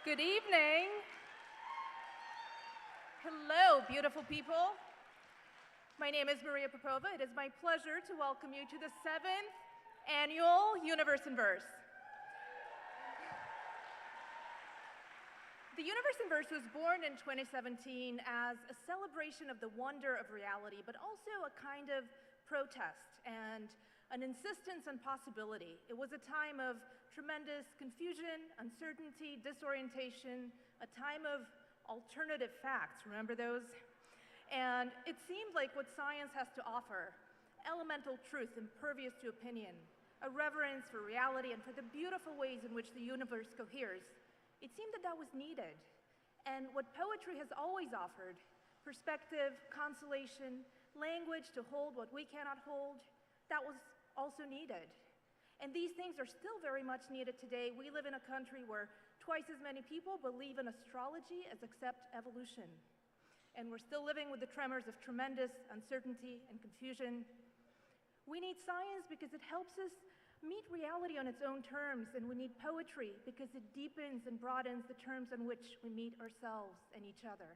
Good evening. Hello, beautiful people. My name is Maria Popova. It is my pleasure to welcome you to the 7th annual Universe in Verse. The Universe in Verse was born in 2017 as a celebration of the wonder of reality, but also a kind of protest and an insistence on possibility. It was a time of tremendous confusion, uncertainty, disorientation, a time of alternative facts. Remember those? And it seemed like what science has to offer, elemental truth impervious to opinion, a reverence for reality and for the beautiful ways in which the universe coheres, it seemed that that was needed. And what poetry has always offered, perspective, consolation, language to hold what we cannot hold, that was also needed. And these things are still very much needed today. We live in a country where twice as many people believe in astrology as accept evolution. And we're still living with the tremors of tremendous uncertainty and confusion. We need science because it helps us meet reality on its own terms, and we need poetry because it deepens and broadens the terms on which we meet ourselves and each other.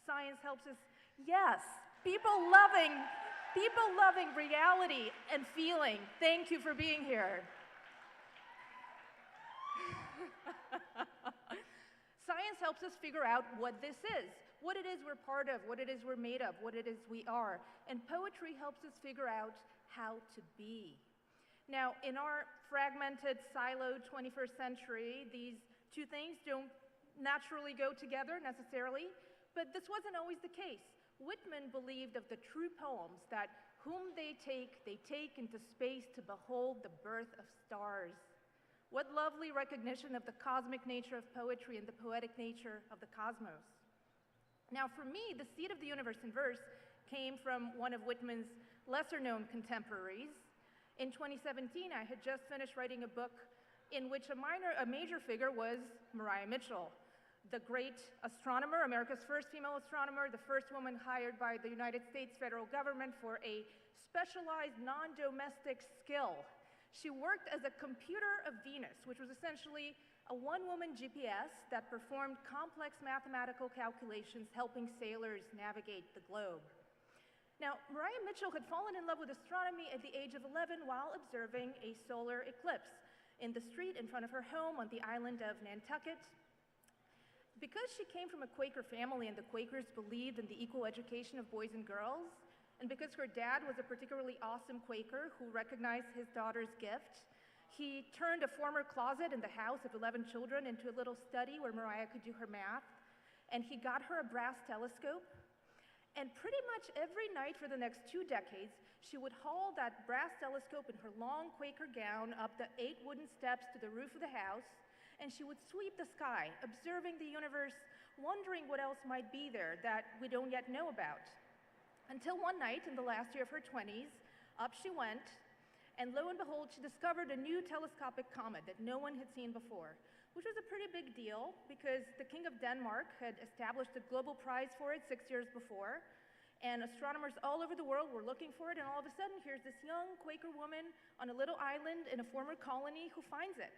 Science helps us, yes, people loving reality and feeling. Thank you for being here. Science helps us figure out what this is, what it is we're part of, what it is we're made of, what it is we are. And poetry helps us figure out how to be. Now, in our fragmented, siloed 21st century, these two things don't naturally go together necessarily, but this wasn't always the case. Whitman believed of the true poems that whom they take into space to behold the birth of stars. What lovely recognition of the cosmic nature of poetry and the poetic nature of the cosmos. Now, for me, the seed of the universe in verse came from one of Whitman's lesser-known contemporaries. In 2017, I had just finished writing a book in which a major figure was Maria Mitchell, the great astronomer, America's first female astronomer, the first woman hired by the United States federal government for a specialized non-domestic skill. She worked as a computer of Venus, which was essentially a one-woman GPS that performed complex mathematical calculations, helping sailors navigate the globe. Now, Maria Mitchell had fallen in love with astronomy at the age of 11 while observing a solar eclipse in the street in front of her home on the island of Nantucket. Because she came from a Quaker family and the Quakers believed in the equal education of boys and girls, and because her dad was a particularly awesome Quaker who recognized his daughter's gift, he turned a former closet in the house of 11 children into a little study where Maria could do her math, and he got her a brass telescope. And pretty much every night for the next 2 decades, she would haul that brass telescope in her long Quaker gown up the 8 wooden steps to the roof of the house, and she would sweep the sky, observing the universe, wondering what else might be there that we don't yet know about. Until one night, in the last year of her 20s, up she went, and lo and behold, she discovered a new telescopic comet that no one had seen before, which was a pretty big deal because the King of Denmark had established a global prize for it 6 years before, and astronomers all over the world were looking for it, and all of a sudden, here's this young Quaker woman on a little island in a former colony who finds it.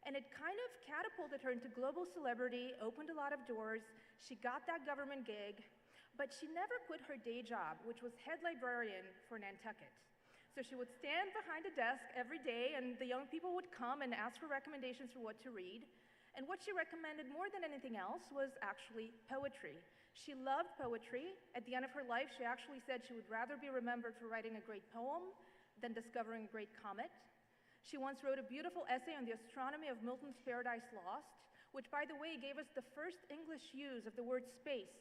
And it kind of catapulted her into global celebrity, opened a lot of doors. She got that government gig, but she never quit her day job, which was head librarian for Nantucket. So she would stand behind a desk every day, and the young people would come and ask for recommendations for what to read. And what she recommended more than anything else was actually poetry. She loved poetry. At the end of her life, she actually said she would rather be remembered for writing a great poem than discovering a great comet. She once wrote a beautiful essay on the astronomy of Milton's Paradise Lost, which, by the way, gave us the first English use of the word space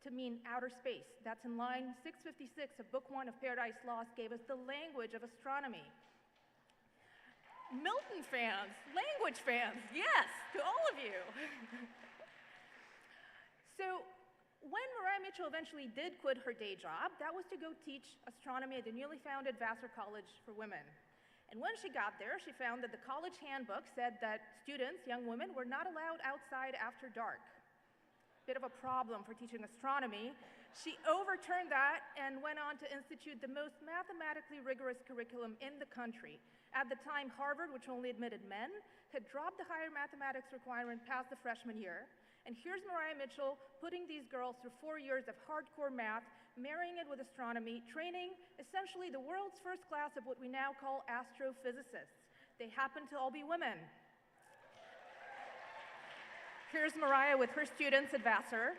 to mean outer space. That's in line 656 of Book 1 of Paradise Lost, gave us the language of astronomy. Milton fans, language fans, yes, to all of you. So when Maria Mitchell eventually did quit her day job, that was to go teach astronomy at the newly founded Vassar College for Women. And when she got there, she found that the college handbook said that students, young women, were not allowed outside after dark. bit of a problem for teaching astronomy. She overturned that and went on to institute the most mathematically rigorous curriculum in the country. At the time, Harvard, which only admitted men, had dropped the higher mathematics requirement past the freshman year. And here's Mariah Mitchell putting these girls through 4 years of hardcore math, marrying it with astronomy, training essentially the world's first class of what we now call astrophysicists. They happen to all be women. Here's Mariah with her students at Vassar.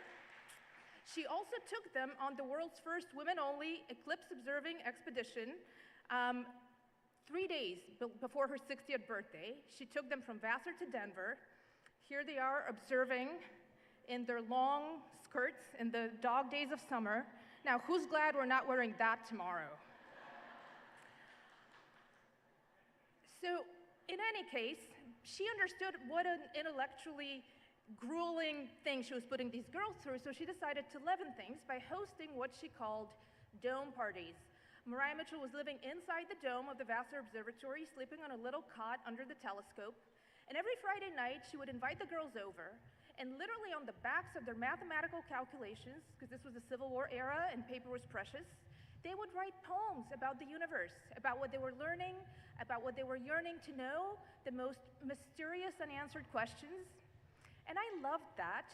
She also took them on the world's first women-only eclipse-observing expedition 3 days before her 60th birthday. She took them from Vassar to Denver. Here they are observing in their long skirts in the dog days of summer. Now, who's glad we're not wearing that tomorrow? So, in any case, she understood what an intellectually grueling thing she was putting these girls through, so she decided to leaven things by hosting what she called dome parties. Mariah Mitchell was living inside the dome of the Vassar Observatory, sleeping on a little cot under the telescope, and every Friday night she would invite the girls over, and literally on the backs of their mathematical calculations, because this was the Civil War era and paper was precious, they would write poems about the universe, about what they were learning, about what they were yearning to know, the most mysterious unanswered questions. And I loved that,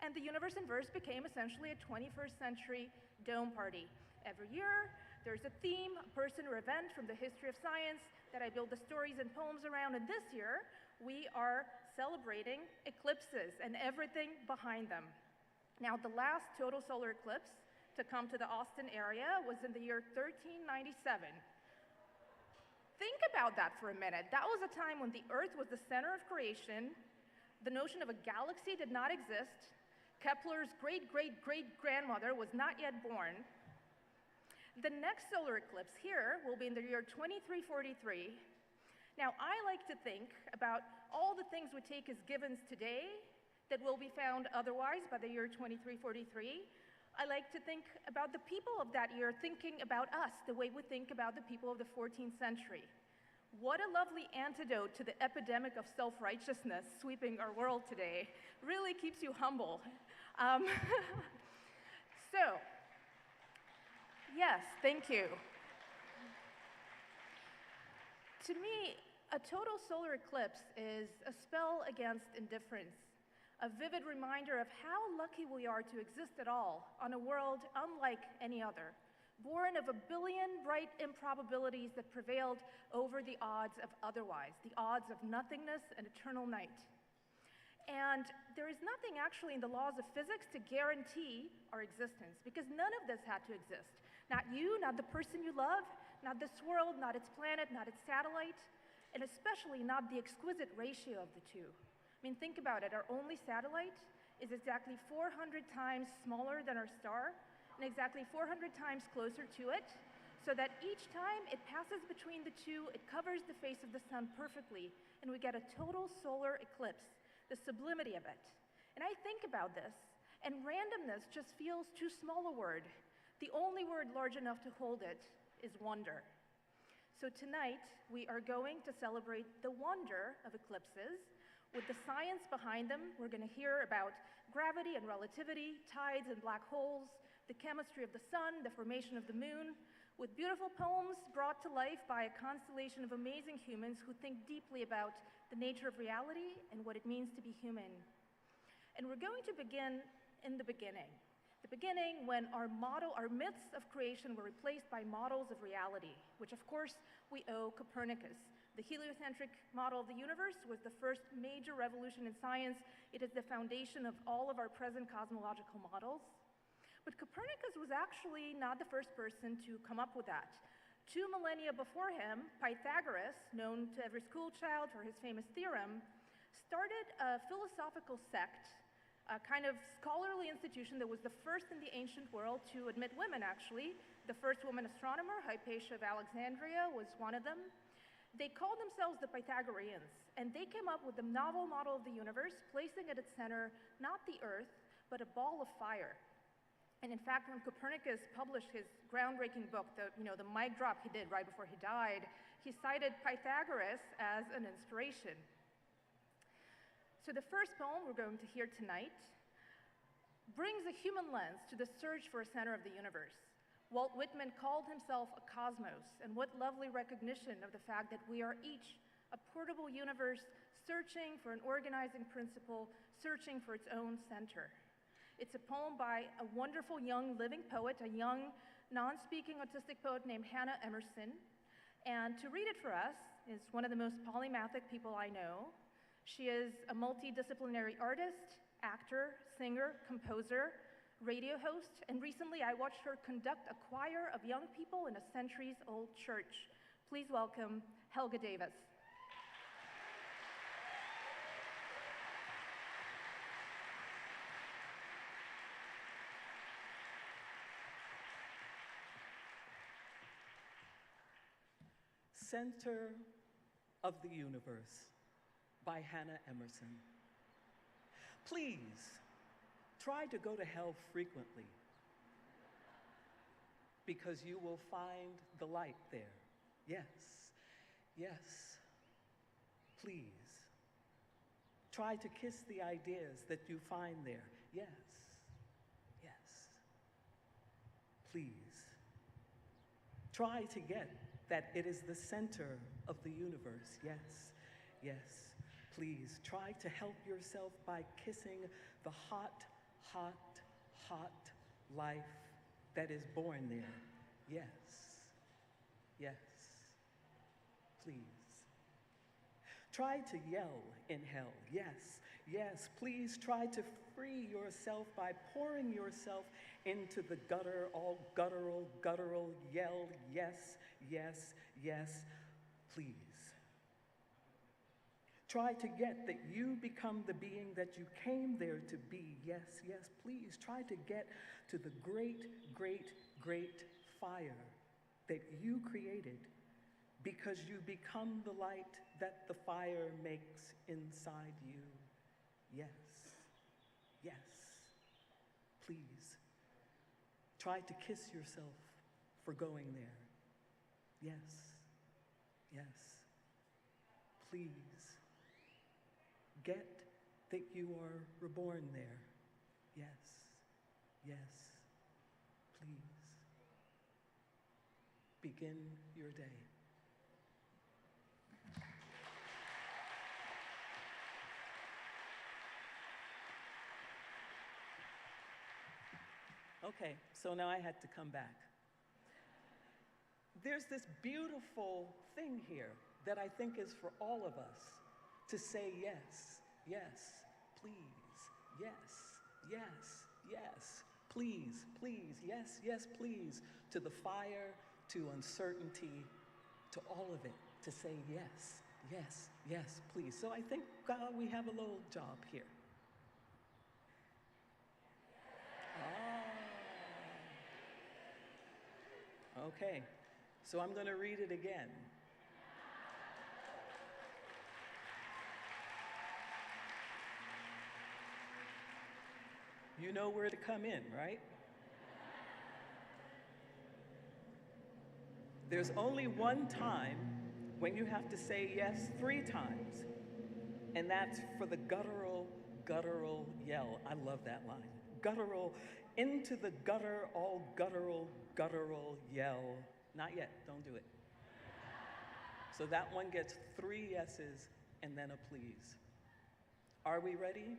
and the Universe in Verse became essentially a 21st century dome party. Every year, there's a theme, a person, or event from the history of science that I build the stories and poems around, and this year, we are celebrating eclipses and everything behind them. Now, the last total solar eclipse to come to the Austin area was in the year 1397. Think about that for a minute. That was a time when the Earth was the center of creation. The notion of a galaxy did not exist. Kepler's great-great-great-grandmother was not yet born. The next solar eclipse here will be in the year 2343. Now, I like to think about all the things we take as givens today that will be found otherwise by the year 2343. I like to think about the people of that year thinking about us the way we think about the people of the 14th century. What a lovely antidote to the epidemic of self-righteousness sweeping our world today. Really keeps you humble. So, yes, thank you. To me, a total solar eclipse is a spell against indifference, a vivid reminder of how lucky we are to exist at all on a world unlike any other, born of a billion bright improbabilities that prevailed over the odds of otherwise, the odds of nothingness and eternal night. And there is nothing actually in the laws of physics to guarantee our existence, because none of this had to exist. Not you, not the person you love, not this world, not its planet, not its satellite, and especially not the exquisite ratio of the two. I mean, think about it. Our only satellite is exactly 400 times smaller than our star, and exactly 400 times closer to it, so that each time it passes between the two, it covers the face of the sun perfectly, and we get a total solar eclipse, the sublimity of it. And I think about this, and randomness just feels too small a word. The only word large enough to hold it is wonder. So tonight, we are going to celebrate the wonder of eclipses. With the science behind them, we're going to hear about gravity and relativity, tides and black holes, the chemistry of the sun, the formation of the moon, with beautiful poems brought to life by a constellation of amazing humans who think deeply about the nature of reality and what it means to be human. And we're going to begin in the beginning when our myths of creation were replaced by models of reality, which of course we owe Copernicus. The heliocentric model of the universe was the first major revolution in science. It is the foundation of all of our present cosmological models. But Copernicus was actually not the first person to come up with that. 2 millennia before him, Pythagoras, known to every school child for his famous theorem, started a philosophical sect, a kind of scholarly institution that was the first in the ancient world to admit women, actually. The first woman astronomer, Hypatia of Alexandria, was one of them. They called themselves the Pythagoreans, and they came up with the novel model of the universe, placing at its center not the Earth, but a ball of fire. And in fact, when Copernicus published his groundbreaking book, the mic drop he did right before he died, he cited Pythagoras as an inspiration. So the first poem we're going to hear tonight brings a human lens to the search for a center of the universe. Walt Whitman called himself a cosmos, and what lovely recognition of the fact that we are each a portable universe searching for an organizing principle, searching for its own center. It's a poem by a wonderful young living poet, a young non-speaking autistic poet named Hannah Emerson. And to read it for us is one of the most polymathic people I know. She is a multidisciplinary artist, actor, singer, composer, radio host, and recently I watched her conduct a choir of young people in a centuries-old church. Please welcome Helga Davis. Center of the Universe by Hannah Emerson. Please try to go to hell frequently because you will find the light there. Yes, yes, please. Try to kiss the ideas that you find there. Yes, yes, please. Try to get that it is the center of the universe. Yes, yes, please. Try to help yourself by kissing the hot, hot, hot life that is born there. Yes, yes, please. Try to yell in hell. Yes, yes, please try to free yourself by pouring yourself into the gutter, all guttural, guttural, yell, yes, yes, yes, please. Try to get that you become the being that you came there to be. Yes, yes, please. Try to get to the great, great, great fire that you created because you become the light that the fire makes inside you. Yes, yes, please. Try to kiss yourself for going there. Yes, yes, please. Get that you are reborn there. Yes, yes, please. Begin your day. Okay, so now I had to come back. There's this beautiful thing here that I think is for all of us to say yes, yes, please, yes, yes, yes, please, please, yes, yes, please, to the fire, to uncertainty, to all of it, to say yes, yes, yes, please. So I think we have a little job here. Okay, so I'm going to read it again. You know where to come in, right? There's only one time when you have to say yes 3 times, and that's for the guttural, guttural yell. I love that line. Guttural, into the gutter, all guttural, guttural yell. Not yet, don't do it. So that one gets 3 yeses and then a please. Are we ready?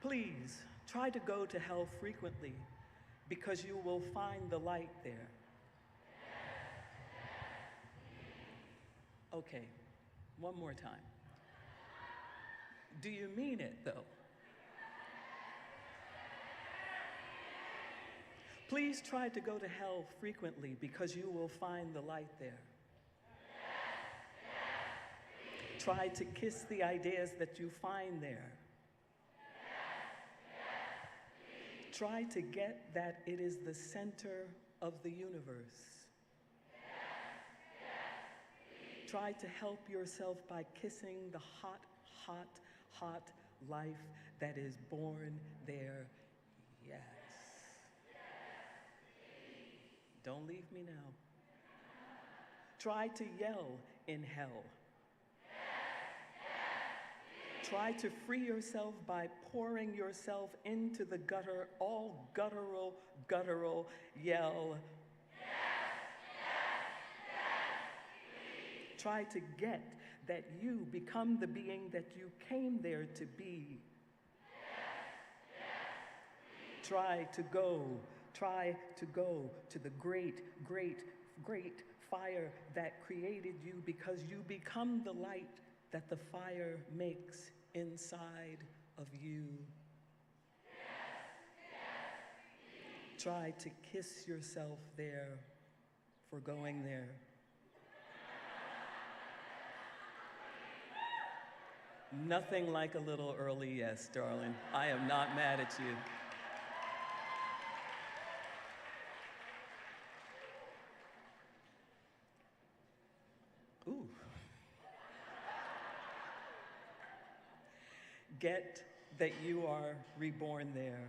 Please try to go to hell frequently because you will find the light there. Okay, one more time. Do you mean it, though? Please try to go to hell frequently because you will find the light there. Try to kiss the ideas that you find there. Try to get that it is the center of the universe. Try to help yourself by kissing the hot, hot, hot life that is born there. Yes. Don't leave me now. Try to yell in hell. Try to free yourself by pouring yourself into the gutter, all guttural, guttural, yell. Try to get that you become the being that you came there to be. Try to go to the great, great, great fire that created you, because you become the light that the fire makes inside of you. Try to kiss yourself there for going there. Nothing like a little early yes, darling. I am not mad at you. Ooh. Get that you are reborn there.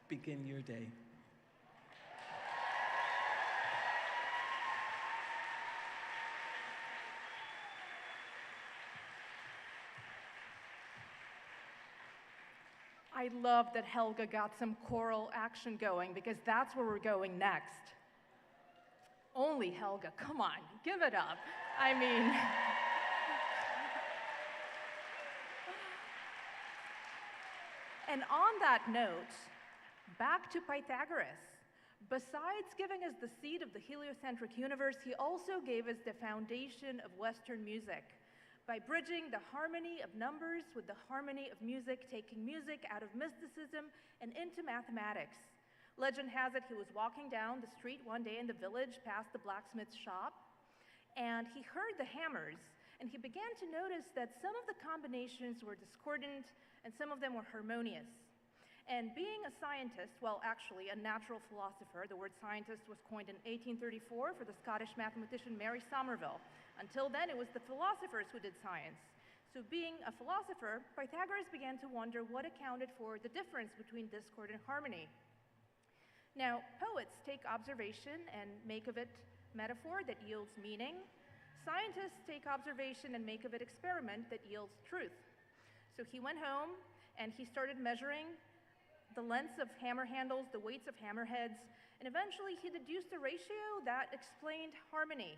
Begin your day. I love that Helga got some choral action going, because that's where we're going next. Only Helga, come on, give it up. I mean, and on that note, back to Pythagoras. Besides giving us the seed of the heliocentric universe, he also gave us the foundation of Western music by bridging the harmony of numbers with the harmony of music, taking music out of mysticism and into mathematics. Legend has it he was walking down the street one day in the village past the blacksmith's shop, and he heard the hammers, and he began to notice that some of the combinations were discordant and some of them were harmonious. And being a scientist, well, actually a natural philosopher, the word scientist was coined in 1834 for the Scottish mathematician Mary Somerville. Until then, it was the philosophers who did science. So being a philosopher, Pythagoras began to wonder what accounted for the difference between discord and harmony. Now, poets take observation and make of it metaphor that yields meaning. Scientists take observation and make of it experiment that yields truth. So he went home and he started measuring the lengths of hammer handles, the weights of hammerheads, and eventually he deduced a ratio that explained harmony.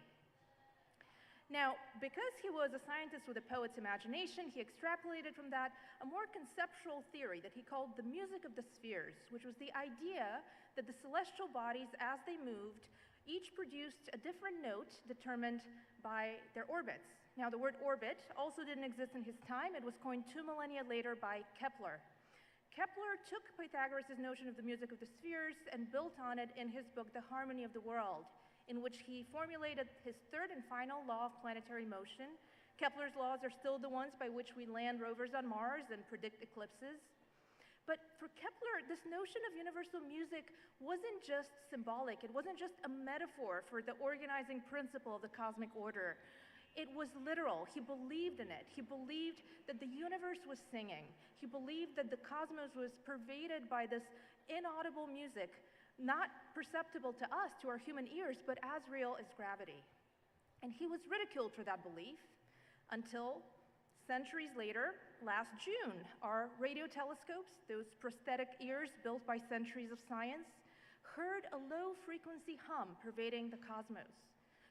Now, because he was a scientist with a poet's imagination, he extrapolated from that a more conceptual theory that he called the music of the spheres, which was the idea that the celestial bodies, as they moved, each produced a different note determined by their orbits. Now, the word orbit also didn't exist in his time. It was coined 2 millennia later by Kepler. Kepler took Pythagoras' notion of the music of the spheres and built on it in his book, The Harmony of the World, in which he formulated his third and final law of planetary motion. Kepler's laws are still the ones by which we land rovers on Mars and predict eclipses. But for Kepler, this notion of universal music wasn't just symbolic. It wasn't just a metaphor for the organizing principle of the cosmic order. It was literal. He believed in it. He believed that the universe was singing. He believed that the cosmos was pervaded by this inaudible music, not perceptible to us, to our human ears, but as real as gravity. And he was ridiculed for that belief until centuries later, last June, our radio telescopes, those prosthetic ears built by centuries of science, heard a low-frequency hum pervading the cosmos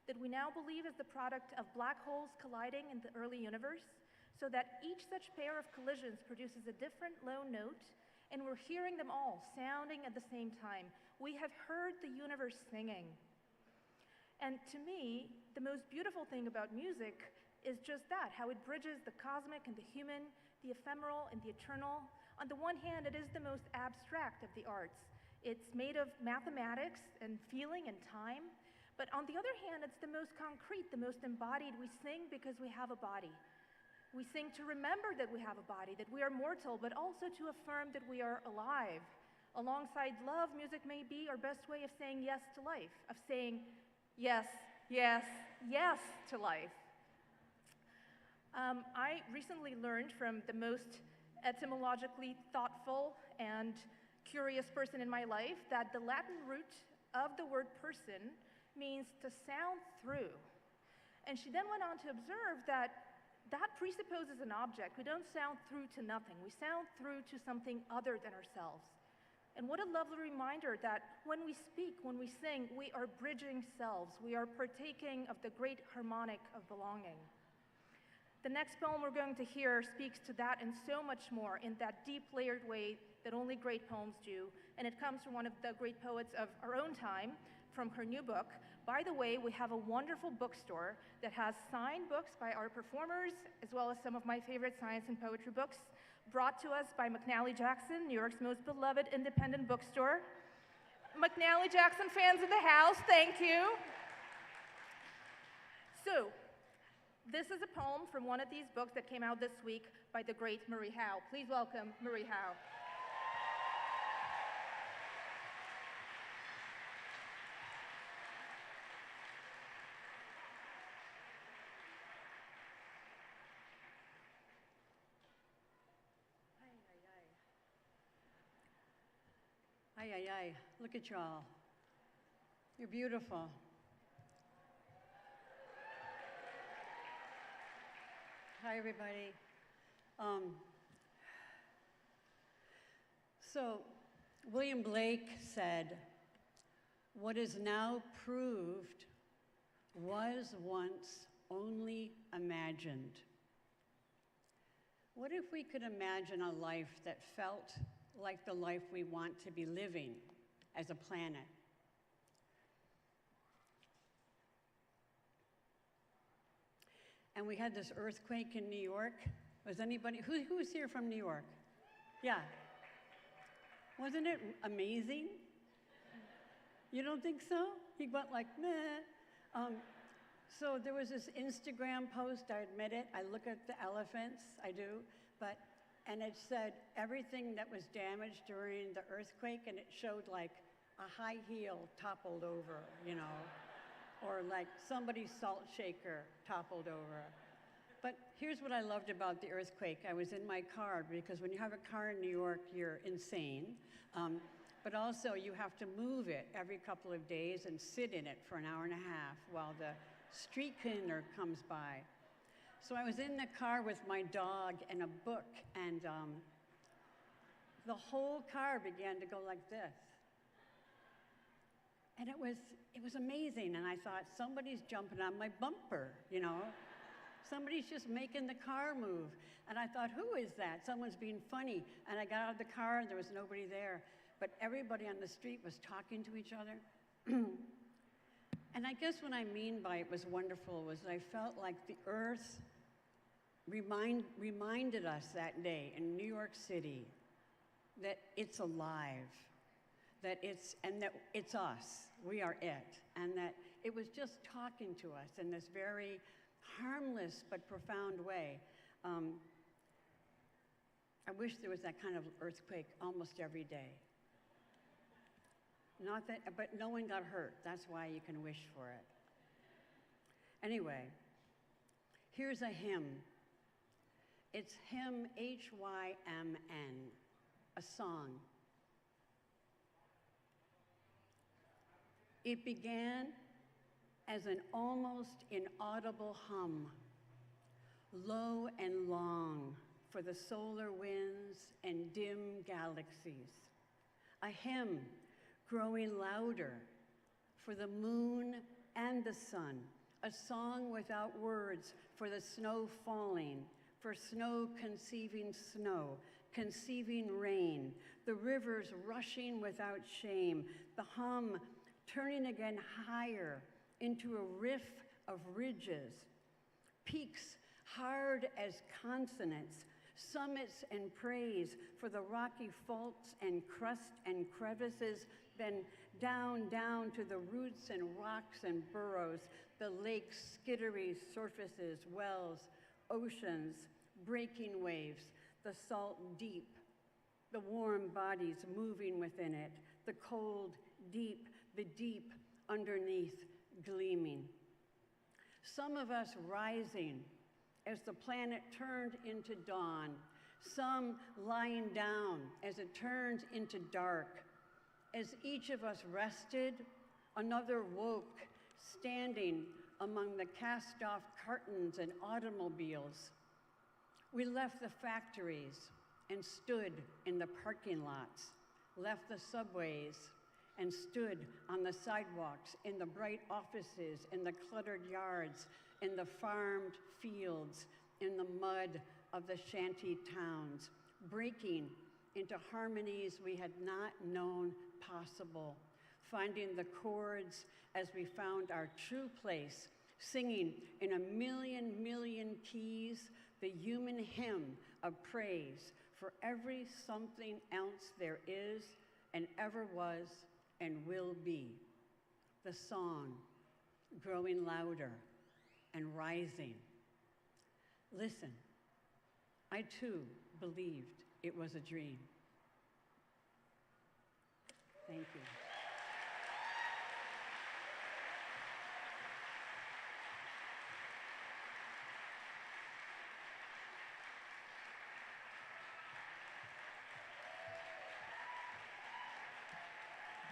that we now believe is the product of black holes colliding in the early universe, so that each such pair of collisions produces a different low note, and we're hearing them all sounding at the same time. We have heard the universe singing. And to me, the most beautiful thing about music is just that, how it bridges the cosmic and the human, the ephemeral and the eternal. On the one hand, it is the most abstract of the arts. It's made of mathematics and feeling and time. But on the other hand, it's the most concrete, the most embodied. We sing because we have a body. We sing to remember that we have a body, that we are mortal, but also to affirm that we are alive. Alongside love, music may be our best way of saying yes to life, of saying yes, yes, yes to life. I recently learned from the most etymologically thoughtful and curious person in my life that the Latin root of the word person means to sound through. And she then went on to observe that that presupposes an object. We don't sound through to nothing. We sound through to something other than ourselves. And what a lovely reminder that when we speak, when we sing, we are bridging selves. We are partaking of the great harmonic of belonging. The next poem we're going to hear speaks to that and so much more in that deep, layered way that only great poems do. And it comes from one of the great poets of our own time, from her new book. By the way, we have a wonderful bookstore that has signed books by our performers, as well as some of my favorite science and poetry books, brought to us by McNally Jackson, New York's most beloved independent bookstore. McNally Jackson fans in the house, thank you. So, this is a poem from one of these books that came out this week by the great Marie Howe. Please welcome Marie Howe. Ay, ay, ay. Look at y'all. You're beautiful. Hi, everybody. So, William Blake said, "What is now proved was once only imagined." What if we could imagine a life that felt like the life we want to be living as a planet? And we had this earthquake in New York. Was anybody, who's here from New York? Yeah. Wasn't it amazing? You don't think so? He went like, meh. So there was this Instagram post, I admit it. I look at the elephants, I do, and it said everything that was damaged during the earthquake, and it showed like a high heel toppled over, you know, or like somebody's salt shaker toppled over. But here's what I loved about the earthquake. I was in my car, because when you have a car in New York, you're insane. But also you have to move it every couple of days and sit in it for an hour and a half while the street cleaner comes by. So I was in the car with my dog and a book, and the whole car began to go like this. And it was amazing, and I thought, somebody's jumping on my bumper, you know? Somebody's just making the car move. And I thought, who is that? Someone's being funny. And I got out of the car, and there was nobody there. But everybody on the street was talking to each other. And I guess what I mean by it was wonderful was I felt like the earth reminded us that day in New York City that it's alive, that it's us, we are it, and that it was just talking to us in this very harmless but profound way. I wish there was that kind of earthquake almost every day. Not that, but no one got hurt. That's why you can wish for it. Anyway, here's a hymn. It's hymn HYMN, a song. It began as an almost inaudible hum, low and long for the solar winds and dim galaxies. A hymn growing louder for the moon and the sun, a song without words for the snow falling, for snow, conceiving rain, the rivers rushing without shame, the hum turning again higher into a riff of ridges, peaks hard as consonants, summits and praise for the rocky faults and crust and crevices, then down to the roots and rocks and burrows, the lakes, skittery surfaces, wells, oceans, breaking waves, the salt deep, the warm bodies moving within it, the cold deep, the deep underneath gleaming. Some of us rising as the planet turned into dawn, some lying down as it turned into dark. As each of us rested, another woke, standing among the cast-off cartons and automobiles. We left the factories and stood in the parking lots, left the subways and stood on the sidewalks, in the bright offices, in the cluttered yards, in the farmed fields, in the mud of the shanty towns, breaking into harmonies we had not known possible, finding the chords as we found our true place, singing in a million keys the human hymn of praise for every something else there is and ever was and will be. The song growing louder and rising. Listen, I too believed it was a dream. Thank you.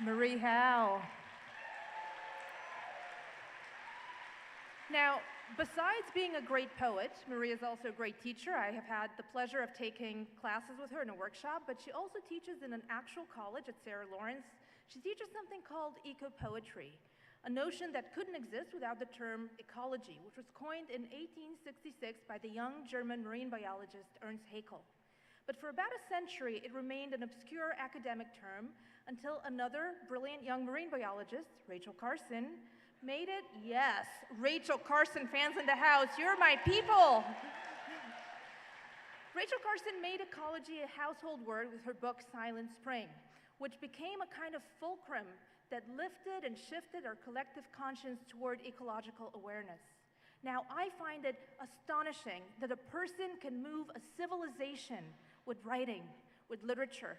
Marie Howe. Now, besides being a great poet, Marie is also a great teacher. I have had the pleasure of taking classes with her in a workshop, but she also teaches in an actual college at Sarah Lawrence. She teaches something called eco-poetry, a notion that couldn't exist without the term ecology, which was coined in 1866 by the young German marine biologist Ernst Haeckel. But for about a century, it remained an obscure academic term until another brilliant young marine biologist, Rachel Carson, made it. Yes, Rachel Carson fans in the house, you're my people. Rachel Carson made ecology a household word with her book Silent Spring, which became a kind of fulcrum that lifted and shifted our collective conscience toward ecological awareness. Now, I find it astonishing that a person can move a civilization with writing, with literature.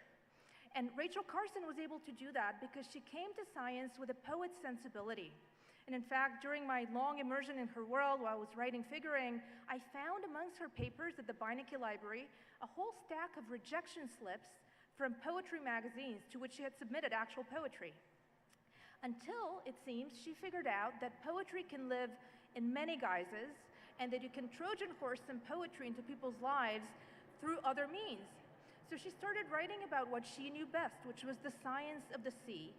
And Rachel Carson was able to do that because she came to science with a poet's sensibility. And in fact, during my long immersion in her world while I was writing figuring, I found amongst her papers at the Beinecke Library a whole stack of rejection slips from poetry magazines to which she had submitted actual poetry. Until, it seems, she figured out that poetry can live in many guises and that you can Trojan horse some poetry into people's lives through other means. So she started writing about what she knew best, which was the science of the sea.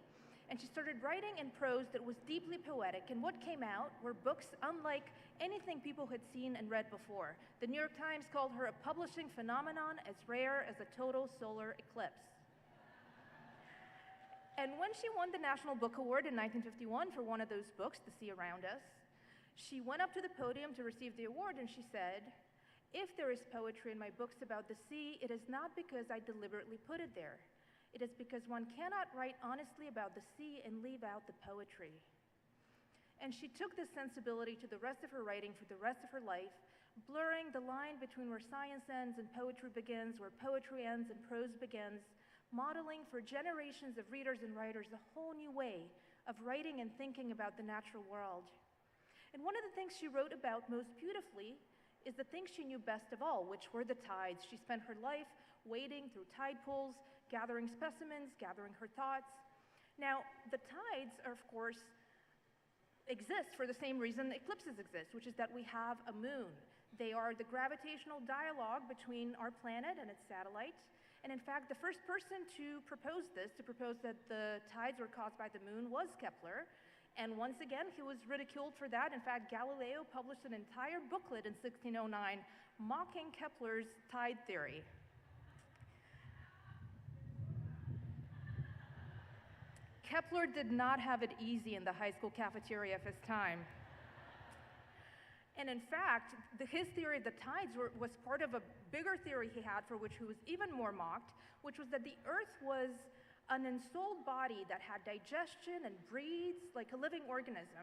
And she started writing in prose that was deeply poetic, and what came out were books unlike anything people had seen and read before. The New York Times called her a publishing phenomenon as rare as a total solar eclipse. And when she won the National Book Award in 1951 for one of those books, The Sea Around Us, she went up to the podium to receive the award and she said, "If there is poetry in my books about the sea, it is not because I deliberately put it there. It is because one cannot write honestly about the sea and leave out the poetry." And she took this sensibility to the rest of her writing for the rest of her life, blurring the line between where science ends and poetry begins, where poetry ends and prose begins, modeling for generations of readers and writers a whole new way of writing and thinking about the natural world. And one of the things she wrote about most beautifully is the things she knew best of all, which were the tides. She spent her life wading through tide pools, gathering specimens, gathering her thoughts. Now, the tides, are, of course, exist for the same reason eclipses exist, which is that we have a moon. They are the gravitational dialogue between our planet and its satellite. And in fact, the first person to propose this, to propose that the tides were caused by the moon, was Kepler. And once again, he was ridiculed for that. In fact, Galileo published an entire booklet in 1609 mocking Kepler's tide theory. Kepler did not have it easy in the high school cafeteria of his time. And in fact, his theory of the tides was part of a bigger theory he had, for which he was even more mocked, which was that the Earth was an ensouled body that had digestion and breathes like a living organism.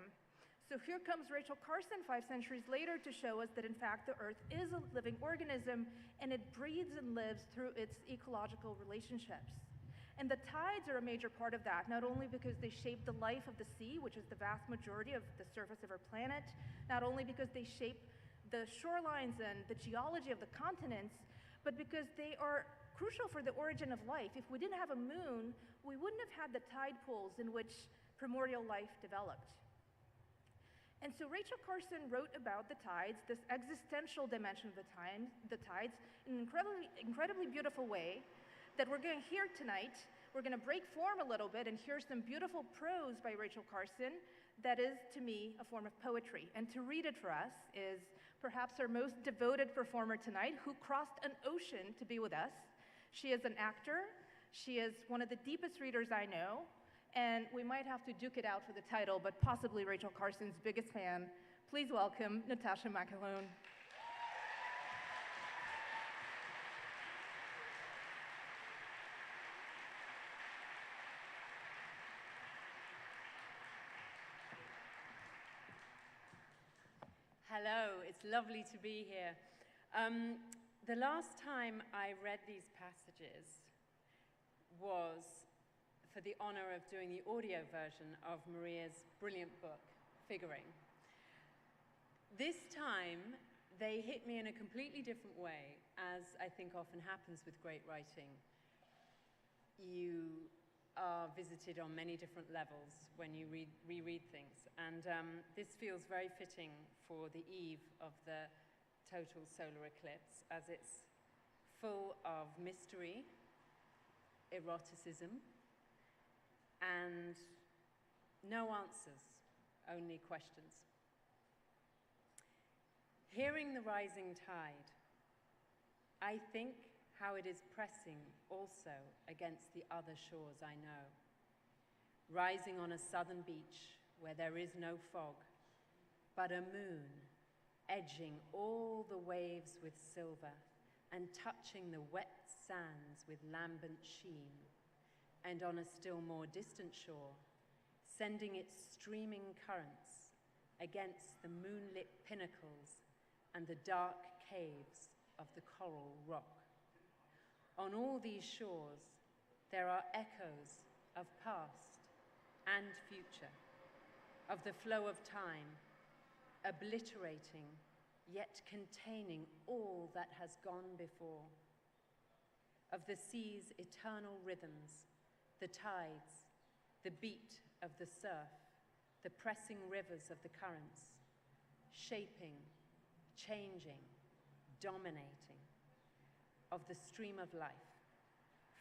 So here comes Rachel Carson 5 centuries later to show us that in fact the Earth is a living organism and it breathes and lives through its ecological relationships. And the tides are a major part of that, not only because they shape the life of the sea, which is the vast majority of the surface of our planet, not only because they shape the shorelines and the geology of the continents, but because they are crucial for the origin of life. If we didn't have a moon, we wouldn't have had the tide pools in which primordial life developed. And so Rachel Carson wrote about the tides, this existential dimension of the tides, in an incredibly beautiful way that we're going to hear tonight. We're going to break form a little bit and hear some beautiful prose by Rachel Carson that is, to me, a form of poetry. And to read it for us is perhaps our most devoted performer tonight, who crossed an ocean to be with us. She is an actor. She is one of the deepest readers I know. And we might have to duke it out for the title, but possibly Rachel Carson's biggest fan. Please welcome Natasha McAlone. Hello, it's lovely to be here. The last time I read these passages was for the honor of doing the audio version of Maria's brilliant book, Figuring. This time, they hit me in a completely different way, as I think often happens with great writing. You are visited on many different levels when you reread things, and this feels very fitting for the eve of the total solar eclipse, as it's full of mystery, eroticism, and no answers, only questions. Hearing the rising tide, I think how it is pressing also against the other shores I know. Rising on a southern beach where there is no fog, but a moon edging all the waves with silver and touching the wet sands with lambent sheen, and on a still more distant shore, sending its streaming currents against the moonlit pinnacles and the dark caves of the coral rock. On all these shores, there are echoes of past and future, of the flow of time, obliterating yet containing all that has gone before, of the sea's eternal rhythms, the tides, the beat of the surf, the pressing rivers of the currents, shaping, changing, dominating, of the stream of life,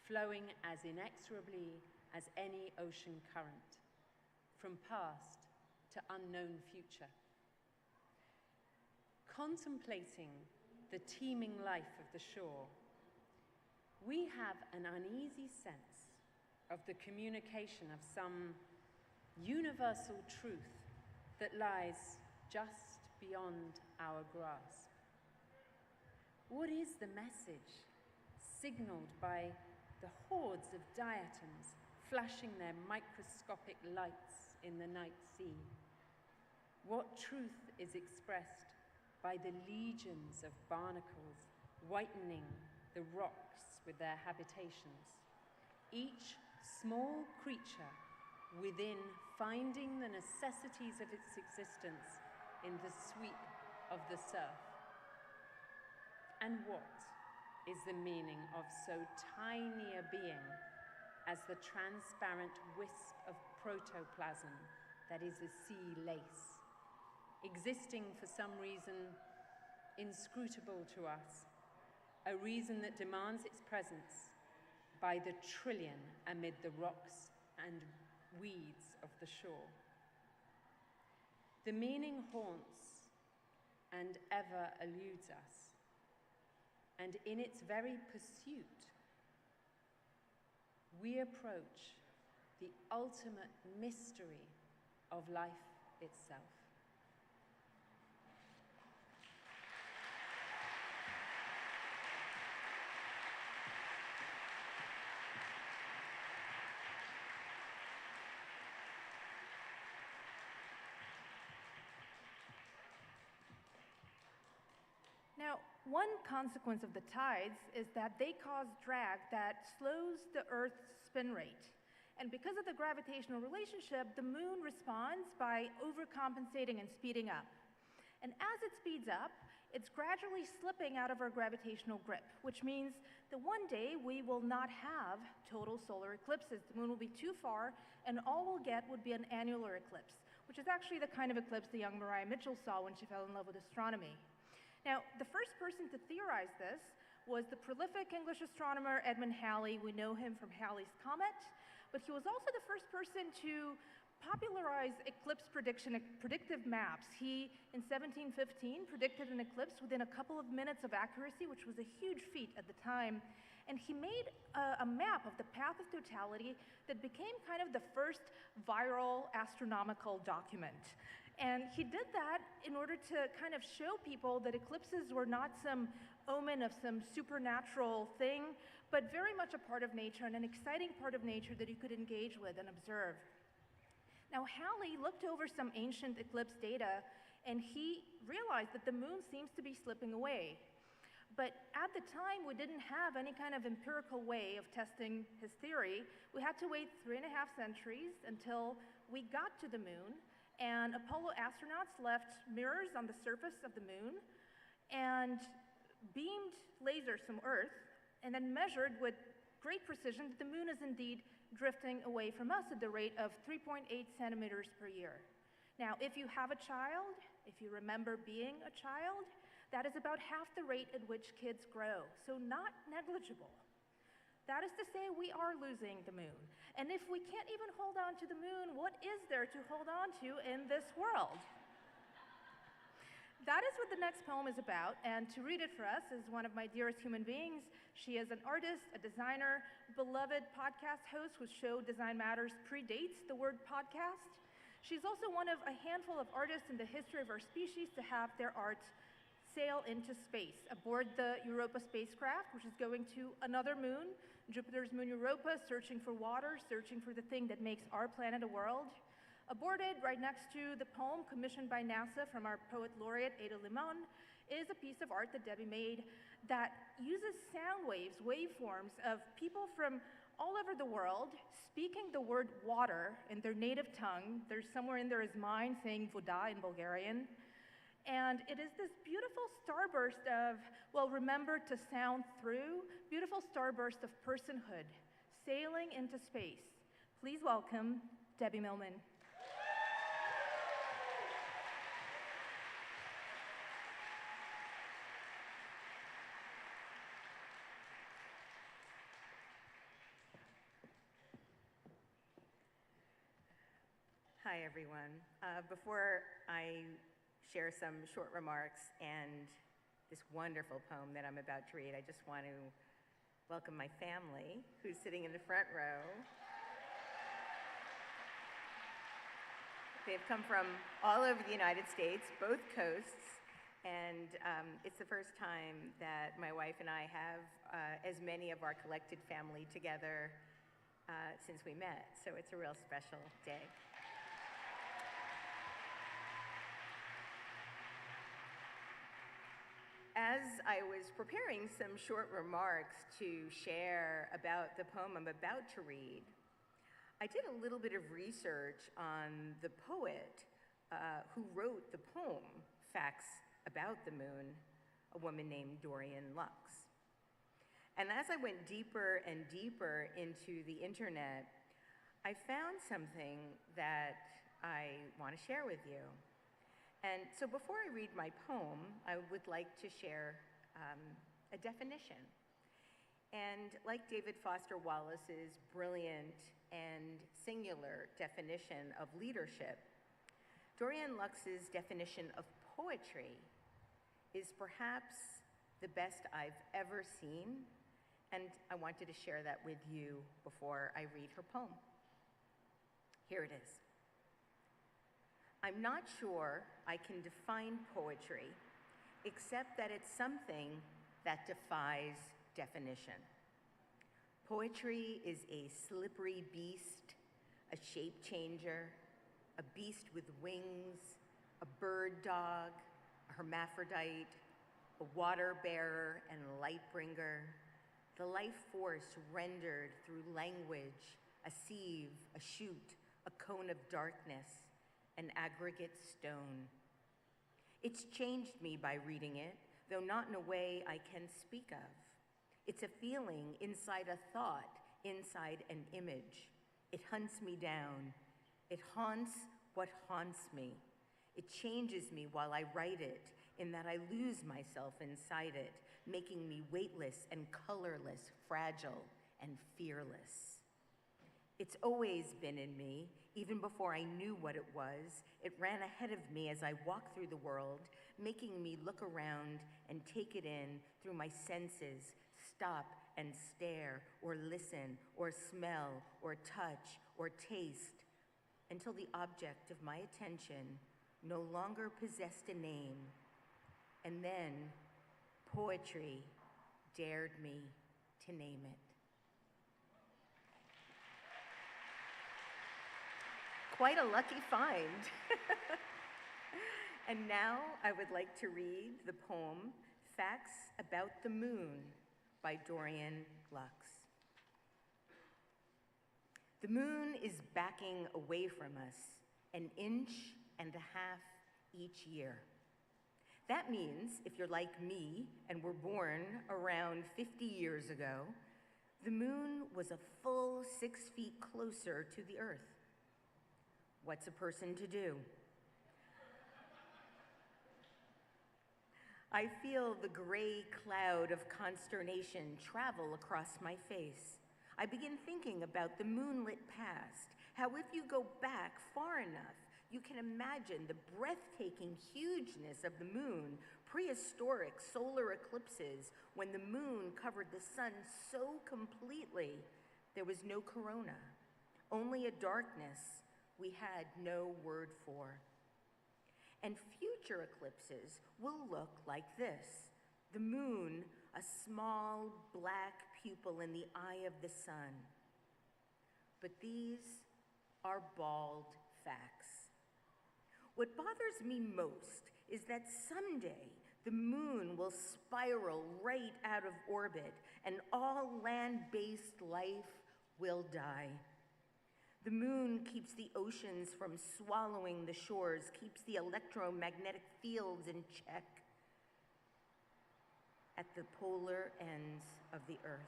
flowing as inexorably as any ocean current, from past to unknown future. Contemplating the teeming life of the shore, we have an uneasy sense of the communication of some universal truth that lies just beyond our grasp. What is the message signaled by the hordes of diatoms flashing their microscopic lights in the night sea? What truth is expressed by the legions of barnacles whitening the rocks with their habitations? Each small creature within finding the necessities of its existence in the sweep of the surf. And what is the meaning of so tiny a being as the transparent wisp of protoplasm that is a sea lace, existing for some reason inscrutable to us, a reason that demands its presence by the trillion amid the rocks and weeds of the shore? The meaning haunts and ever eludes us, and in its very pursuit, we approach the ultimate mystery of life itself. Now, one consequence of the tides is that they cause drag that slows the Earth's spin rate. And because of the gravitational relationship, the moon responds by overcompensating and speeding up. And as it speeds up, it's gradually slipping out of our gravitational grip, which means that one day we will not have total solar eclipses. The moon will be too far, and all we'll get would be an annular eclipse, which is actually the kind of eclipse the young Maria Mitchell saw when she fell in love with astronomy. Now, the first person to theorize this was the prolific English astronomer Edmund Halley. We know him from Halley's Comet, but he was also the first person to popularize eclipse predictive maps. He, in 1715, predicted an eclipse within a couple of minutes of accuracy, which was a huge feat at the time. And he made a map of the path of totality that became kind of the first viral astronomical document. And he did that in order to kind of show people that eclipses were not some omen of some supernatural thing, but very much a part of nature and an exciting part of nature that you could engage with and observe. Now, Halley looked over some ancient eclipse data, and he realized that the moon seems to be slipping away. But at the time, we didn't have any kind of empirical way of testing his theory. We had to wait 3.5 centuries until we got to the moon, and Apollo astronauts left mirrors on the surface of the moon and beamed lasers from Earth, and then measured with great precision that the moon is indeed drifting away from us at the rate of 3.8 centimeters per year. Now, if you have a child, if you remember being a child, that is about half the rate at which kids grow, so not negligible. That is to say, we are losing the moon. And if we can't even hold on to the moon, what is there to hold on to in this world? That is what the next poem is about, and to read it for us is one of my dearest human beings. She is an artist, a designer, beloved podcast host whose show Design Matters predates the word podcast. She's also one of a handful of artists in the history of our species to have their art sail into space aboard the Europa spacecraft, which is going to another moon, Jupiter's moon Europa, searching for water, searching for the thing that makes our planet a world. Aborted right next to the poem commissioned by NASA from our poet laureate Ada Limon is a piece of art that Debbie made that uses sound waves, waveforms of people from all over the world speaking the word water in their native tongue. There's somewhere in there is mine saying voda in Bulgarian. And it is this beautiful starburst of, well, remember to sound through, beautiful starburst of personhood sailing into space. Please welcome Debbie Millman. Hi, everyone. Before I share some short remarks and this wonderful poem that I'm about to read, I just want to welcome my family, who's sitting in the front row. They've come from all over the United States, both coasts, and it's the first time that my wife and I have as many of our collected family together since we met, so it's a real special day. As I was preparing some short remarks to share about the poem I'm about to read, I did a little bit of research on the poet who wrote the poem, Facts About the Moon, a woman named Dorian Lux. And as I went deeper and deeper into the internet, I found something that I want to share with you. And so before I read my poem, I would like to share a definition. And like David Foster Wallace's brilliant and singular definition of leadership, Dorian Lux's definition of poetry is perhaps the best I've ever seen, and I wanted to share that with you before I read her poem. Here it is. I'm not sure I can define poetry, except that it's something that defies definition. Poetry is a slippery beast, a shape changer, a beast with wings, a bird dog, a hermaphrodite, a water bearer and a light bringer, the life force rendered through language, a sieve, a shoot, a cone of darkness, an aggregate stone. It's changed me by reading it, though not in a way I can speak of. It's a feeling inside a thought, inside an image. It hunts me down. It haunts what haunts me. It changes me while I write it, in that I lose myself inside it, making me weightless and colorless, fragile and fearless. It's always been in me, even before I knew what it was. It ran ahead of me as I walked through the world, making me look around and take it in through my senses, stop and stare, or listen, or smell, or touch, or taste, until the object of my attention no longer possessed a name. And then poetry dared me to name it. Quite a lucky find. And now I would like to read the poem Facts About the Moon by Dorian Lux. The moon is backing away from us 1.5 inches each year. That means if you're like me and were born around 50 years ago, the moon was a full 6 feet closer to the Earth. What's a person to do? I feel the gray cloud of consternation travel across my face. I begin thinking about the moonlit past, how if you go back far enough, you can imagine the breathtaking hugeness of the moon, prehistoric solar eclipses when the moon covered the sun so completely there was no corona, only a darkness we had no word for. And future eclipses will look like this: the moon, a small black pupil in the eye of the sun. But these are bald facts. What bothers me most is that someday the moon will spiral right out of orbit and all land-based life will die. The moon keeps the oceans from swallowing the shores, keeps the electromagnetic fields in check at the polar ends of the Earth.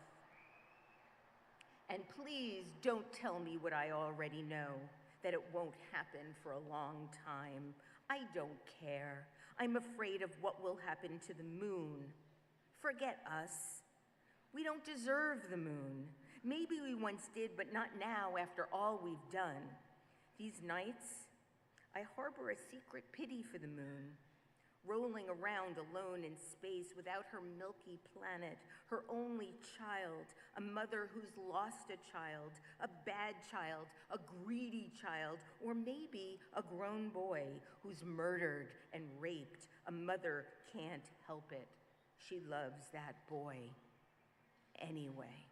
And please don't tell me what I already know, that it won't happen for a long time. I don't care. I'm afraid of what will happen to the moon. Forget us. We don't deserve the moon. Maybe we once did, but not now after all we've done. These nights, I harbor a secret pity for the moon, rolling around alone in space without her milky planet, her only child, a mother who's lost a child, a bad child, a greedy child, or maybe a grown boy who's murdered and raped. A mother can't help it. She loves that boy anyway.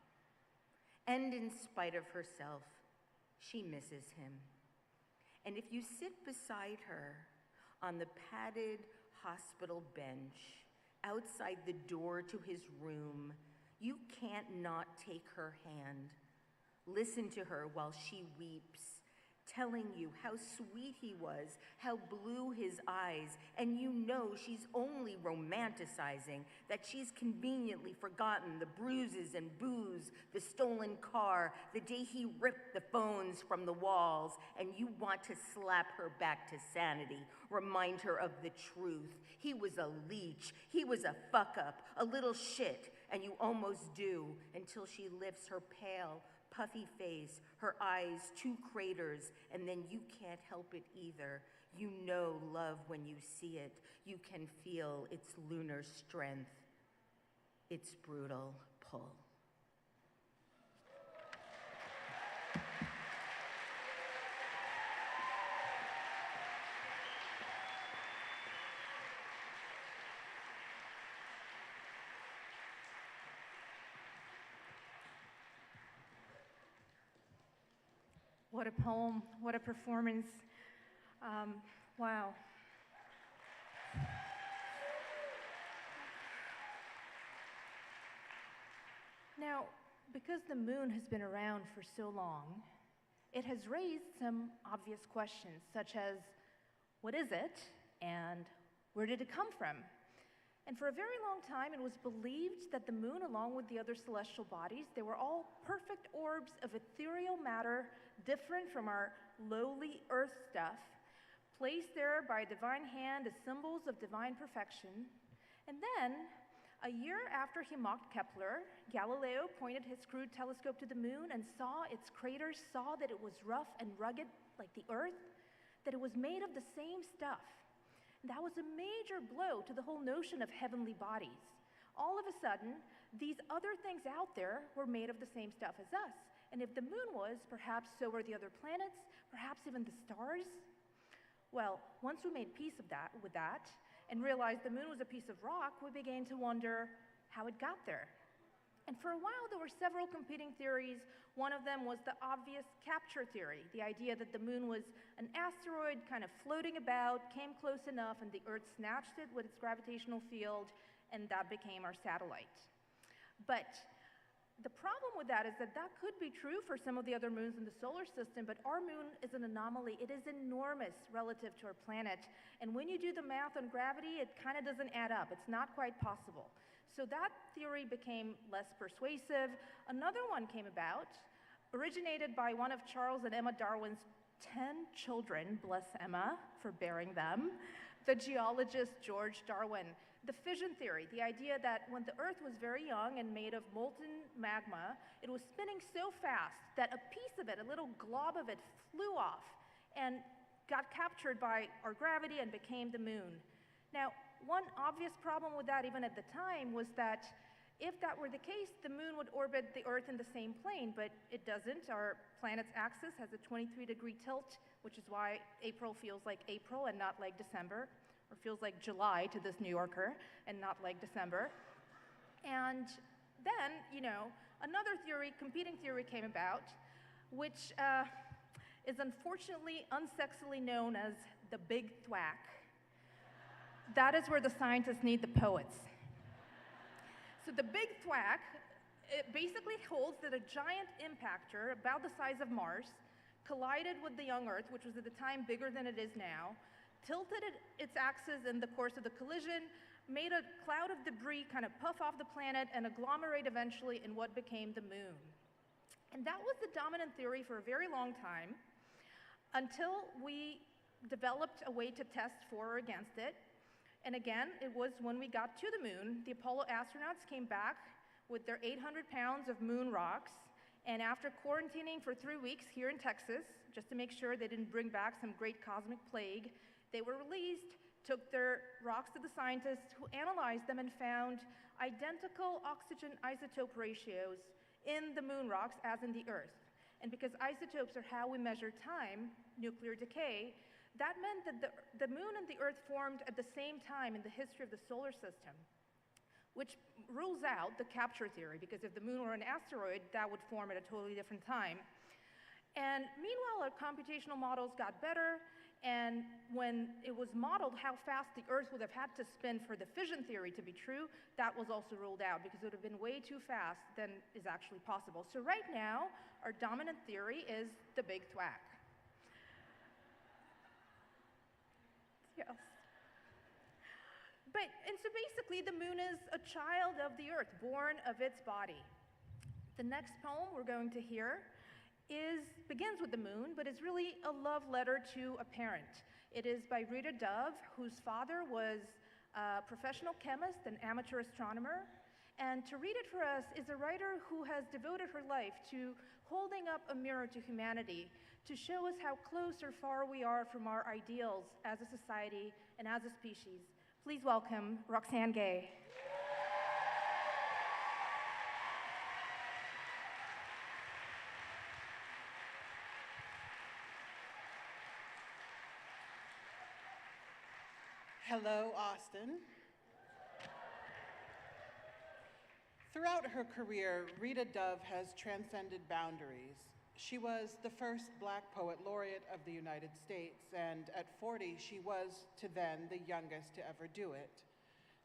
And in spite of herself, she misses him. And if you sit beside her on the padded hospital bench outside the door to his room, you can't not take her hand. Listen to her while she weeps, telling you how sweet he was, how blue his eyes, and you know she's only romanticizing, that she's conveniently forgotten the bruises and booze, the stolen car, the day he ripped the phones from the walls, and you want to slap her back to sanity, remind her of the truth. He was a leech, he was a fuck-up, a little shit, and you almost do until she lifts her pale, puffy face, her eyes 2 craters, and then you can't help it either. You know love when you see it. You can feel its lunar strength, its brutal pull. What a poem, what a performance. Wow. Now, because the moon has been around for so long, it has raised some obvious questions, such as, what is it, and where did it come from? And for a very long time, it was believed that the moon, along with the other celestial bodies, they were all perfect orbs of ethereal matter, different from our lowly Earth stuff, placed there by a divine hand as symbols of divine perfection. And then, a year after he mocked Kepler, Galileo pointed his crude telescope to the moon and saw its craters, saw that it was rough and rugged like the Earth, that it was made of the same stuff. And that was a major blow to the whole notion of heavenly bodies. All of a sudden, these other things out there were made of the same stuff as us. And if the moon was, perhaps so were the other planets, perhaps even the stars. Well, once we made peace with that, and realized the moon was a piece of rock, we began to wonder how it got there. And for a while, there were several competing theories. One of them was the obvious capture theory, the idea that the moon was an asteroid kind of floating about, came close enough, and the Earth snatched it with its gravitational field, and that became our satellite. But the problem with that is that that could be true for some of the other moons in the solar system, but our moon is an anomaly. It is enormous relative to our planet. And when you do the math on gravity, it kind of doesn't add up. It's not quite possible. So that theory became less persuasive. Another one came about, originated by one of Charles and Emma Darwin's 10 children, bless Emma for bearing them, the geologist George Darwin. The fission theory, the idea that when the Earth was very young and made of molten magma, it was spinning so fast that a piece of it, a little glob of it, flew off and got captured by our gravity and became the moon. Now, one obvious problem with that, even at the time, was that if that were the case, the moon would orbit the Earth in the same plane, but it doesn't. Our planet's axis has a 23-degree tilt, which is why April feels like April and not like December, or feels like July to this New Yorker and not like December. And then, another theory, competing theory came about, which is unfortunately unsexily known as the Big Thwack. That is where the scientists need the poets. So the Big Thwack, it basically holds that a giant impactor about the size of Mars collided with the young Earth, which was at the time bigger than it is now, tilted its axis in the course of the collision, made a cloud of debris kind of puff off the planet and agglomerate eventually in what became the moon. And that was the dominant theory for a very long time, until we developed a way to test for or against it. And again, it was when we got to the moon, the Apollo astronauts came back with their 800 pounds of moon rocks, and after quarantining for 3 weeks here in Texas, just to make sure they didn't bring back some great cosmic plague, they were released, took their rocks to the scientists who analyzed them and found identical oxygen isotope ratios in the moon rocks as in the Earth. And because isotopes are how we measure time, nuclear decay, that meant that the moon and the Earth formed at the same time in the history of the solar system, which rules out the capture theory, because if the moon were an asteroid, that would form at a totally different time. And meanwhile, our computational models got better, and when it was modeled how fast the Earth would have had to spin for the fission theory to be true, that was also ruled out, because it would have been way too fast than is actually possible. So right now, our dominant theory is the Big Thwack. Yes. And so basically, the moon is a child of the Earth, born of its body. The next poem we're going to hear begins with the moon, but is really a love letter to a parent. It is by Rita Dove, whose father was a professional chemist and amateur astronomer. And to read it for us is a writer who has devoted her life to holding up a mirror to humanity, to show us how close or far we are from our ideals as a society and as a species. Please welcome Roxane Gay. Hello, Austin. Throughout her career, Rita Dove has transcended boundaries. She was the first Black poet laureate of the United States, and at 40, she was, to then, the youngest to ever do it.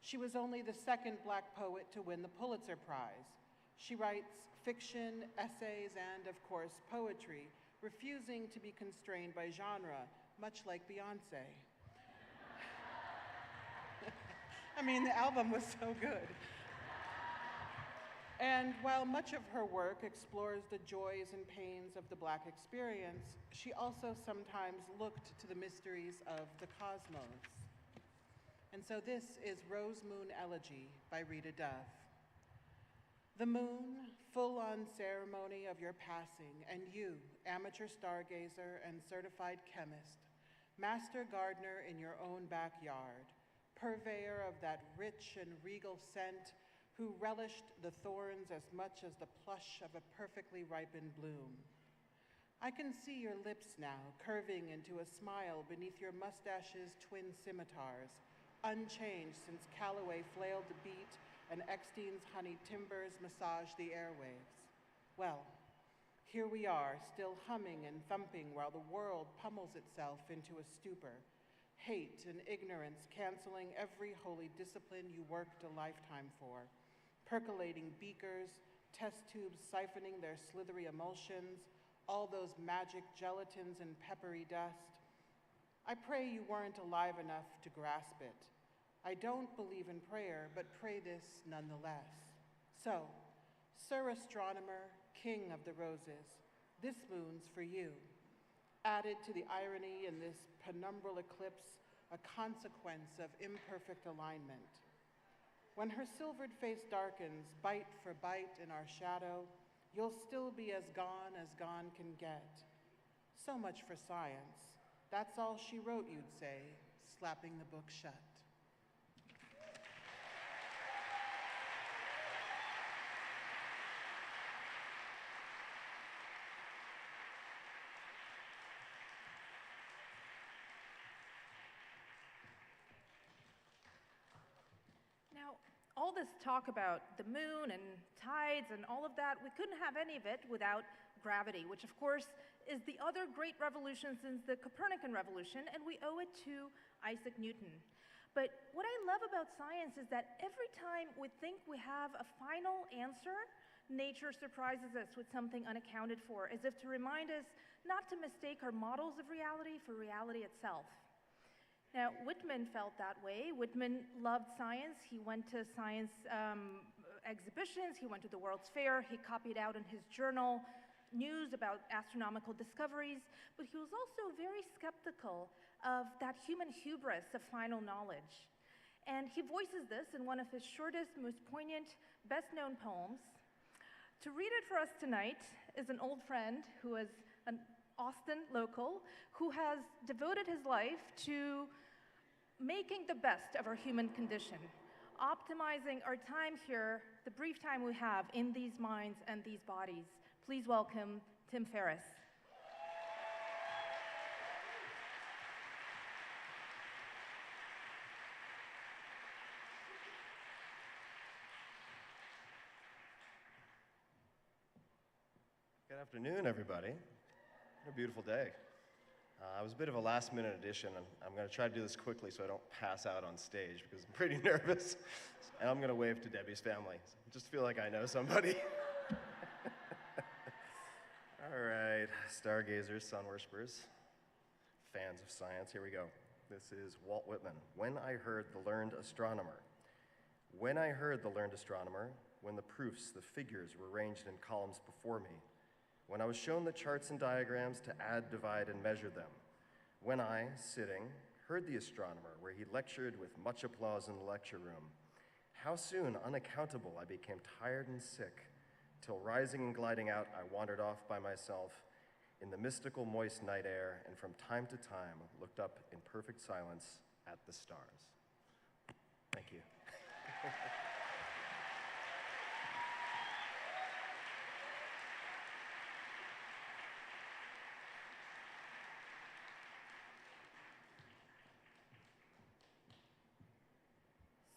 She was only the second Black poet to win the Pulitzer Prize. She writes fiction, essays, and, of course, poetry, refusing to be constrained by genre, much like Beyoncé. I mean, the album was so good. And while much of her work explores the joys and pains of the Black experience, she also sometimes looked to the mysteries of the cosmos. And so this is Rose Moon Elegy by Rita Dove. The moon, full-on ceremony of your passing, and you, amateur stargazer and certified chemist, master gardener in your own backyard, purveyor of that rich and regal scent, who relished the thorns as much as the plush of a perfectly ripened bloom. I can see your lips now, curving into a smile beneath your mustache's twin scimitars, unchanged since Calloway flailed the beat and Eckstein's honey timbers massaged the airwaves. Well, here we are, still humming and thumping while the world pummels itself into a stupor, hate and ignorance canceling every holy discipline you worked a lifetime for, percolating beakers, test tubes siphoning their slithery emulsions, all those magic gelatins and peppery dust. I pray you weren't alive enough to grasp it. I don't believe in prayer, but pray this nonetheless. So, Sir Astronomer, King of the Roses, this moon's for you. Added to the irony in this penumbral eclipse, a consequence of imperfect alignment. When her silvered face darkens, bite for bite in our shadow, you'll still be as gone can get. So much for science. That's all she wrote, you'd say, slapping the book shut. Now, all this talk about the moon and tides and all of that, we couldn't have any of it without gravity, which of course is the other great revolution since the Copernican revolution, and we owe it to Isaac Newton. But what I love about science is that every time we think we have a final answer, nature surprises us with something unaccounted for, as if to remind us not to mistake our models of reality for reality itself. Now, Whitman felt that way. Whitman loved science. He went to science exhibitions. He went to the World's Fair. He copied out in his journal news about astronomical discoveries. But he was also very skeptical of that human hubris of final knowledge. And he voices this in one of his shortest, most poignant, best-known poems. To read it for us tonight is an old friend who is an Austin local who has devoted his life to making the best of our human condition, optimizing our time here, the brief time we have in these minds and these bodies. Please welcome Tim Ferriss. Good afternoon, everybody. What a beautiful day. It was a bit of a last-minute addition, and I'm going to try to do this quickly so I don't pass out on stage because I'm pretty nervous. And I'm going to wave to Debbie's family. Just feel like I know somebody. All right, stargazers, sun worshippers, fans of science, here we go. This is Walt Whitman. When I heard the learned astronomer. When I heard the learned astronomer, when the proofs, the figures were ranged in columns before me, when I was shown the charts and diagrams to add, divide, and measure them, when I, sitting, heard the astronomer where he lectured with much applause in the lecture room, how soon, unaccountable, I became tired and sick, till rising and gliding out, I wandered off by myself in the mystical moist night air, and from time to time looked up in perfect silence at the stars. Thank you.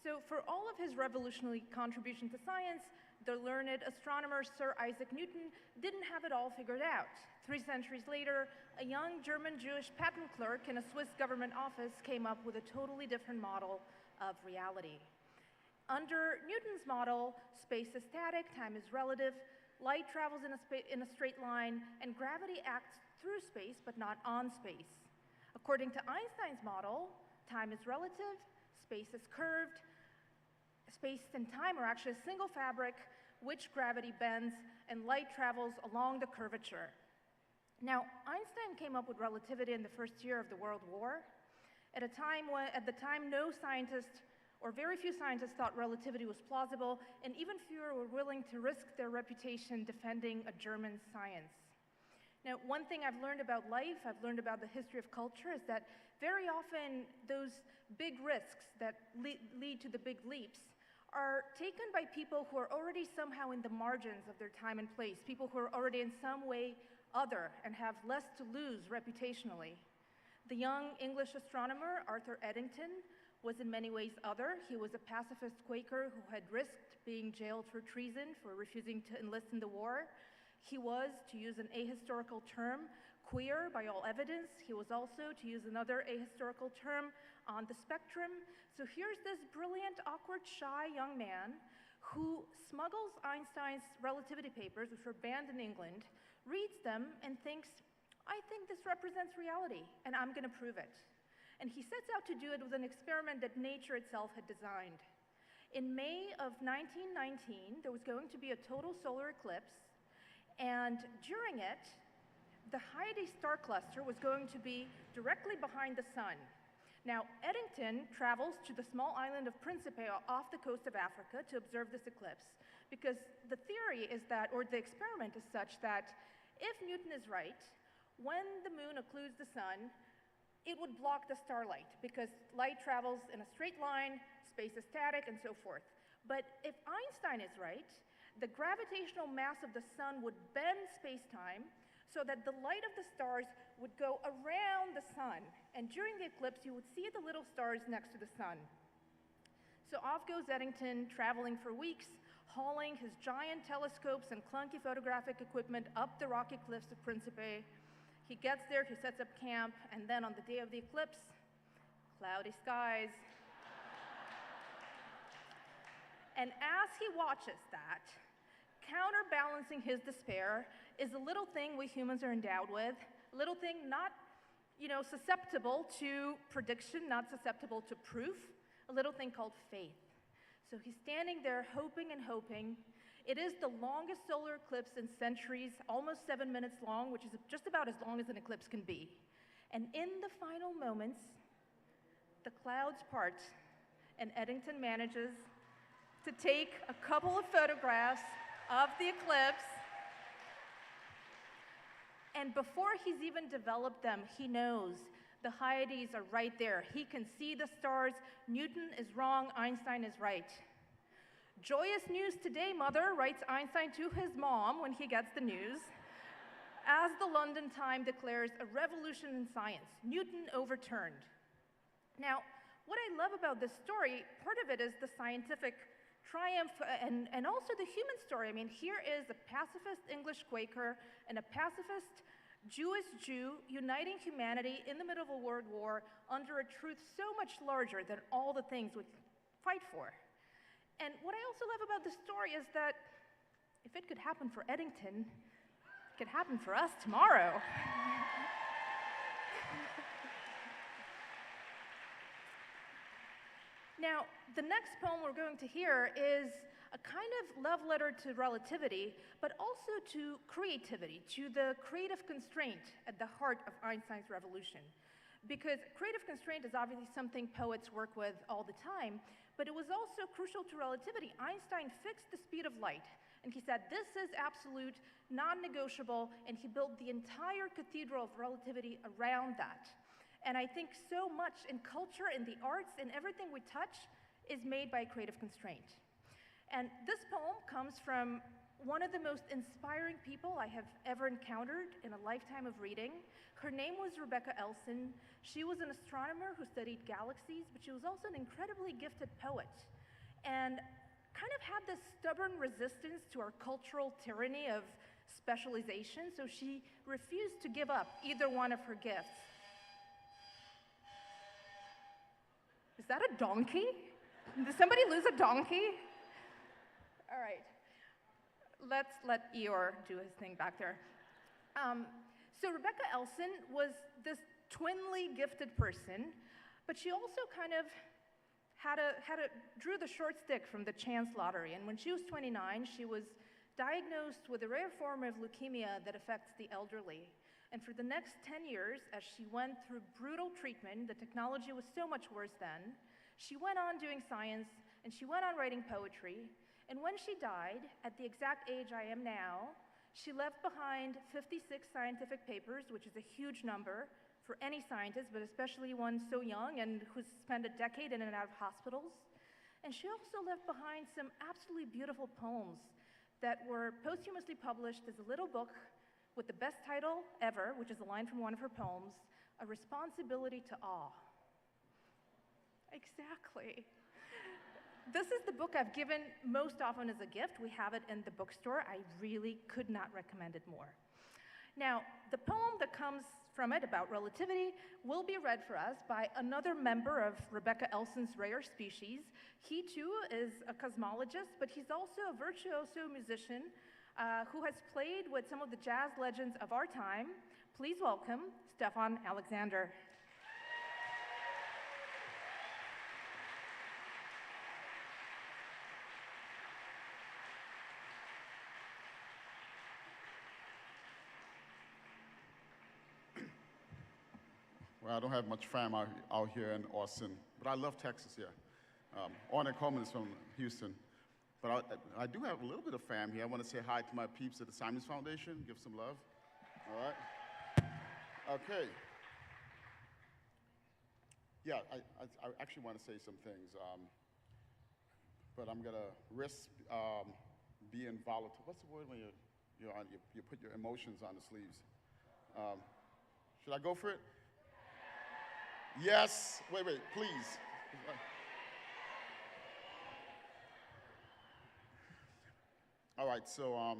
So for all of his revolutionary contribution to science, the learned astronomer Sir Isaac Newton didn't have it all figured out. 3 centuries later, a young German Jewish patent clerk in a Swiss government office came up with a totally different model of reality. Under Newton's model, space is static, time is relative, light travels in a straight line, and gravity acts through space but not on space. According to Einstein's model, time is relative, space is curved, space and time are actually a single fabric which gravity bends, and light travels along the curvature. Now, Einstein came up with relativity in the first year of the World War, at the time, no scientist, or very few scientists, thought relativity was plausible, and even fewer were willing to risk their reputation defending a German science. Now, one thing I've learned about life, I've learned about the history of culture, is that very often those big risks that lead to the big leaps are taken by people who are already somehow in the margins of their time and place, people who are already in some way other and have less to lose reputationally. The young English astronomer, Arthur Eddington, was in many ways other. He was a pacifist Quaker who had risked being jailed for treason for refusing to enlist in the war. He was, to use an ahistorical term, queer by all evidence. He was also, to use another ahistorical term, on the spectrum. So here's this brilliant, awkward, shy young man who smuggles Einstein's relativity papers, which were banned in England, reads them and thinks, I think this represents reality, and I'm going to prove it. And he sets out to do it with an experiment that nature itself had designed. In May of 1919, there was going to be a total solar eclipse, and during it, the Hyades star cluster was going to be directly behind the sun. Now, Eddington travels to the small island of Principe off the coast of Africa to observe this eclipse, because the theory is that, or the experiment is such that, if Newton is right, when the moon occludes the sun, it would block the starlight because light travels in a straight line, space is static, and so forth. But if Einstein is right, the gravitational mass of the sun would bend space-time so that the light of the stars would go around the sun. And during the eclipse, you would see the little stars next to the sun. So off goes Eddington, traveling for weeks, hauling his giant telescopes and clunky photographic equipment up the rocky cliffs of Principe. He gets there, he sets up camp, and then on the day of the eclipse, cloudy skies. And as he watches that, counterbalancing his despair is a little thing we humans are endowed with, a little thing not, susceptible to prediction, not susceptible to proof, a little thing called faith. So he's standing there hoping and hoping. It is the longest solar eclipse in centuries, almost 7 minutes long, which is just about as long as an eclipse can be. And in the final moments, the clouds part, and Eddington manages to take a couple of photographs of the eclipse. And before he's even developed them, he knows the Hyades are right there. He can see the stars. Newton is wrong, Einstein is right. Joyous news today, mother, writes Einstein to his mom when he gets the news, as the London Times declares a revolution in science, Newton overturned. Now, what I love about this story, part of it is the scientific triumph and also the human story. I mean, here is a pacifist English Quaker and a pacifist Jewish Jew uniting humanity in the middle of a world war under a truth so much larger than all the things we fight for. And what I also love about this story is that if it could happen for Eddington, it could happen for us tomorrow. Now, the next poem we're going to hear is a kind of love letter to relativity, but also to creativity, to the creative constraint at the heart of Einstein's revolution. Because creative constraint is obviously something poets work with all the time, but it was also crucial to relativity. Einstein fixed the speed of light, and he said, this is absolute, non-negotiable, and he built the entire cathedral of relativity around that. And I think so much in culture, in the arts, in everything we touch is made by creative constraint. And this poem comes from one of the most inspiring people I have ever encountered in a lifetime of reading. Her name was Rebecca Elson. She was an astronomer who studied galaxies, but she was also an incredibly gifted poet and kind of had this stubborn resistance to our cultural tyranny of specialization, so she refused to give up either one of her gifts. Is that a donkey? Did somebody lose a donkey? All right. Let's let Eeyore do his thing back there. So Rebecca Elson was this twinly gifted person, but she also kind of drew the short stick from the chance lottery. And when she was 29, she was diagnosed with a rare form of leukemia that affects the elderly. And for the next 10 years, as she went through brutal treatment, the technology was so much worse then, she went on doing science, and she went on writing poetry. And when she died, at the exact age I am now, she left behind 56 scientific papers, which is a huge number for any scientist, but especially one so young and who's spent a decade in and out of hospitals. And she also left behind some absolutely beautiful poems that were posthumously published as a little book with the best title ever, which is a line from one of her poems, A Responsibility to Awe. Exactly. This is the book I've given most often as a gift. We have it in the bookstore. I really could not recommend it more. Now, the poem that comes from it about relativity will be read for us by another member of Rebecca Elson's Rare Species. He too is a cosmologist, but he's also a virtuoso musician who has played with some of the jazz legends of our time. Please welcome Stefan Alexander. Well, I don't have much fam out here in Austin, but I love Texas here. Orna Coleman is from Houston, but I do have a little bit of fam here. I want to say hi to my peeps at the Simons Foundation, give some love. All right? Okay. Yeah, I actually want to say some things, but I'm going to risk being volatile. What's the word when you put your emotions on the sleeves? Should I go for it? Yes. Wait, please. All right, so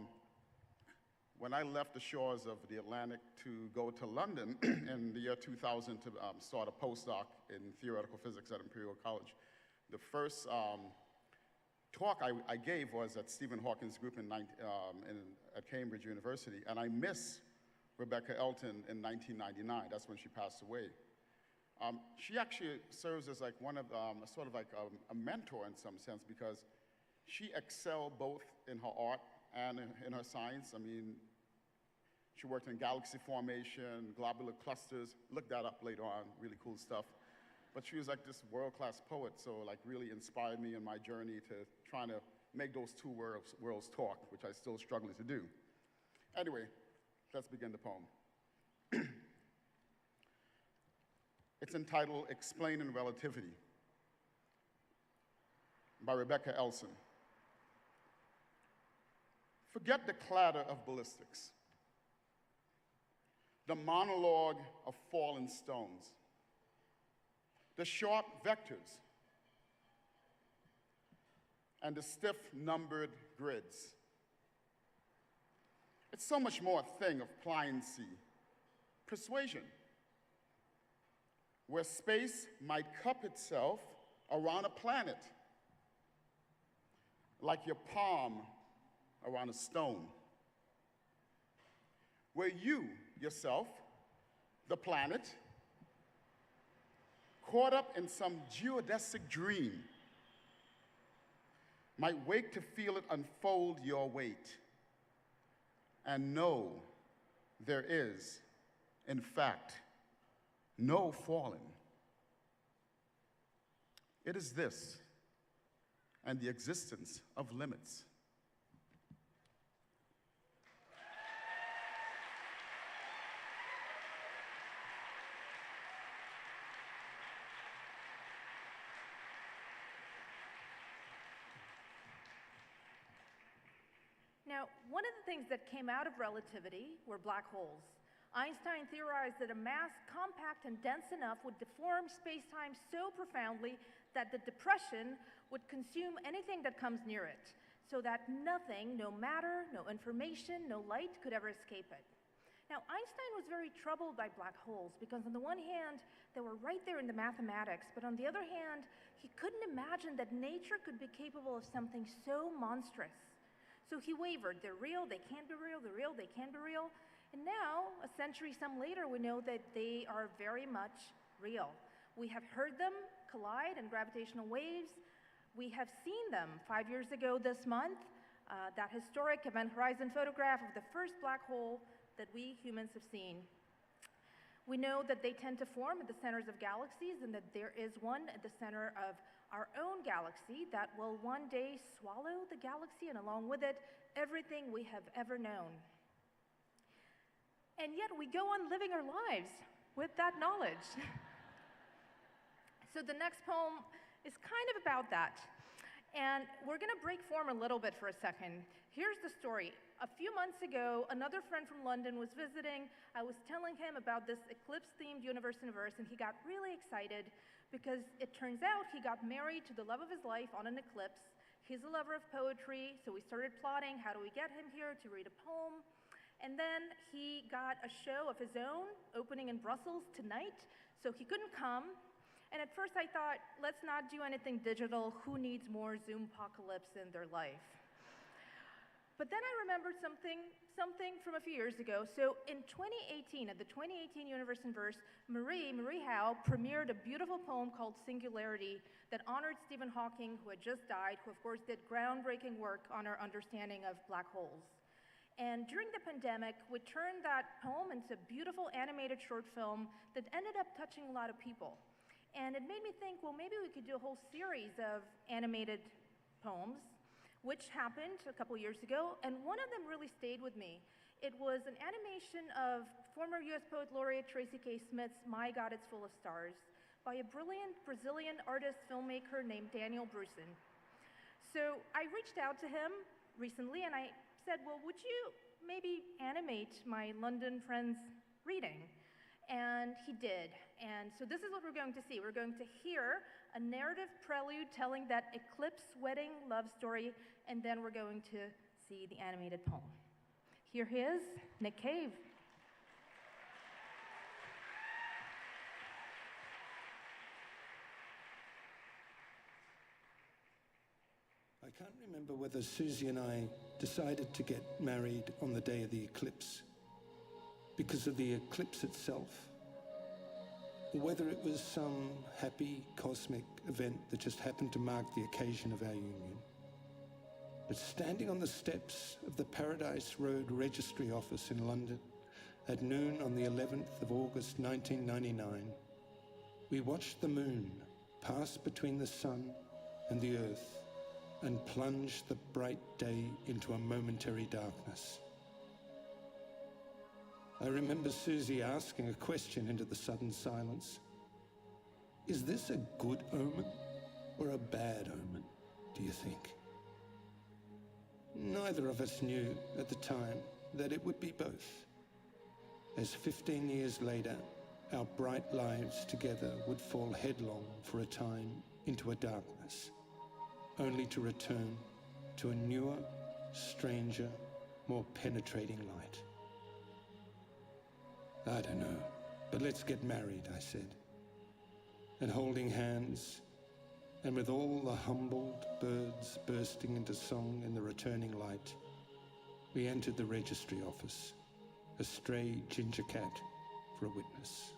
when I left the shores of the Atlantic to go to London in the year 2000 to start a postdoc in theoretical physics at Imperial College, the first talk I gave was at Stephen Hawking's group at Cambridge University, and I miss Rebecca Elton in 1999. That's when she passed away. She actually serves as like one of sort of like a mentor in some sense, because she excelled both in her art and in her science. I mean, she worked in galaxy formation, globular clusters. Look that up later on, really cool stuff. But she was like this world-class poet, so like really inspired me in my journey to trying to make those two worlds talk, which I still struggle to do. Anyway, let's begin the poem. It's entitled Explaining Relativity by Rebecca Elson. Forget the clatter of ballistics, the monologue of fallen stones, the sharp vectors, and the stiff numbered grids. It's so much more a thing of pliancy, persuasion, where space might cup itself around a planet, like your palm around a stone, where you, yourself, the planet, caught up in some geodesic dream, might wake to feel it unfold your weight and know there is, in fact, no falling. It is this and the existence of limits. Now, one of the things that came out of relativity were black holes. Einstein theorized that a mass compact and dense enough would deform space-time so profoundly that the depression would consume anything that comes near it, so that nothing, no matter, no information, no light could ever escape it. Now, Einstein was very troubled by black holes because on the one hand, they were right there in the mathematics, but on the other hand, he couldn't imagine that nature could be capable of something so monstrous. So he wavered. They're real, they can't be real, they're real, they can't be real. And now, a century some later, we know that they are very much real. We have heard them collide and gravitational waves. We have seen them 5 years ago this month, that historic Event Horizon photograph of the first black hole that we humans have seen. We know that they tend to form at the centers of galaxies and that there is one at the center of our own galaxy that will one day swallow the galaxy and along with it, everything we have ever known. And yet we go on living our lives with that knowledge. So the next poem is kind of about that. And we're going to break form a little bit for a second. Here's the story. A few months ago, another friend from London was visiting. I was telling him about this eclipse-themed universe, and he got really excited because it turns out he got married to the love of his life on an eclipse. He's a lover of poetry, so we started plotting, how do we get him here to read a poem? And then he got a show of his own opening in Brussels tonight, so he couldn't come. And at first I thought, let's not do anything digital. Who needs more Zoom-pocalypse in their life? But then I remembered something from a few years ago. So in 2018, at the 2018 Universe in Verse, Marie Howe premiered a beautiful poem called Singularity that honored Stephen Hawking, who had just died, who of course did groundbreaking work on our understanding of black holes. And during the pandemic, we turned that poem into a beautiful animated short film that ended up touching a lot of people. And it made me think, well, maybe we could do a whole series of animated poems, which happened a couple years ago, and one of them really stayed with me. It was an animation of former US Poet Laureate Tracy K. Smith's My God, It's Full of Stars by a brilliant Brazilian artist filmmaker named Daniel Brusin. So I reached out to him recently and I said, well, would you maybe animate my London friend's reading? And he did. And so this is what we're going to see. We're going to hear a narrative prelude telling that eclipse wedding love story, and then we're going to see the animated poem. Here he is, Nick Cave. I can't remember whether Susie and I decided to get married on the day of the eclipse because of the eclipse itself, or whether it was some happy cosmic event that just happened to mark the occasion of our union. But standing on the steps of the Paradise Road Registry Office in London at noon on the 11th of August 1999, we watched the moon pass between the sun and the earth and plunge the bright day into a momentary darkness. I remember Susie asking a question into the sudden silence. Is this a good omen or a bad omen, do you think? Neither of us knew at the time that it would be both, as 15 years later, our bright lives together would fall headlong for a time into a darkness, only to return to a newer, stranger, more penetrating light. I don't know, but let's get married, I said. And holding hands, and with all the humbled birds bursting into song in the returning light, we entered the registry office, a stray ginger cat for a witness.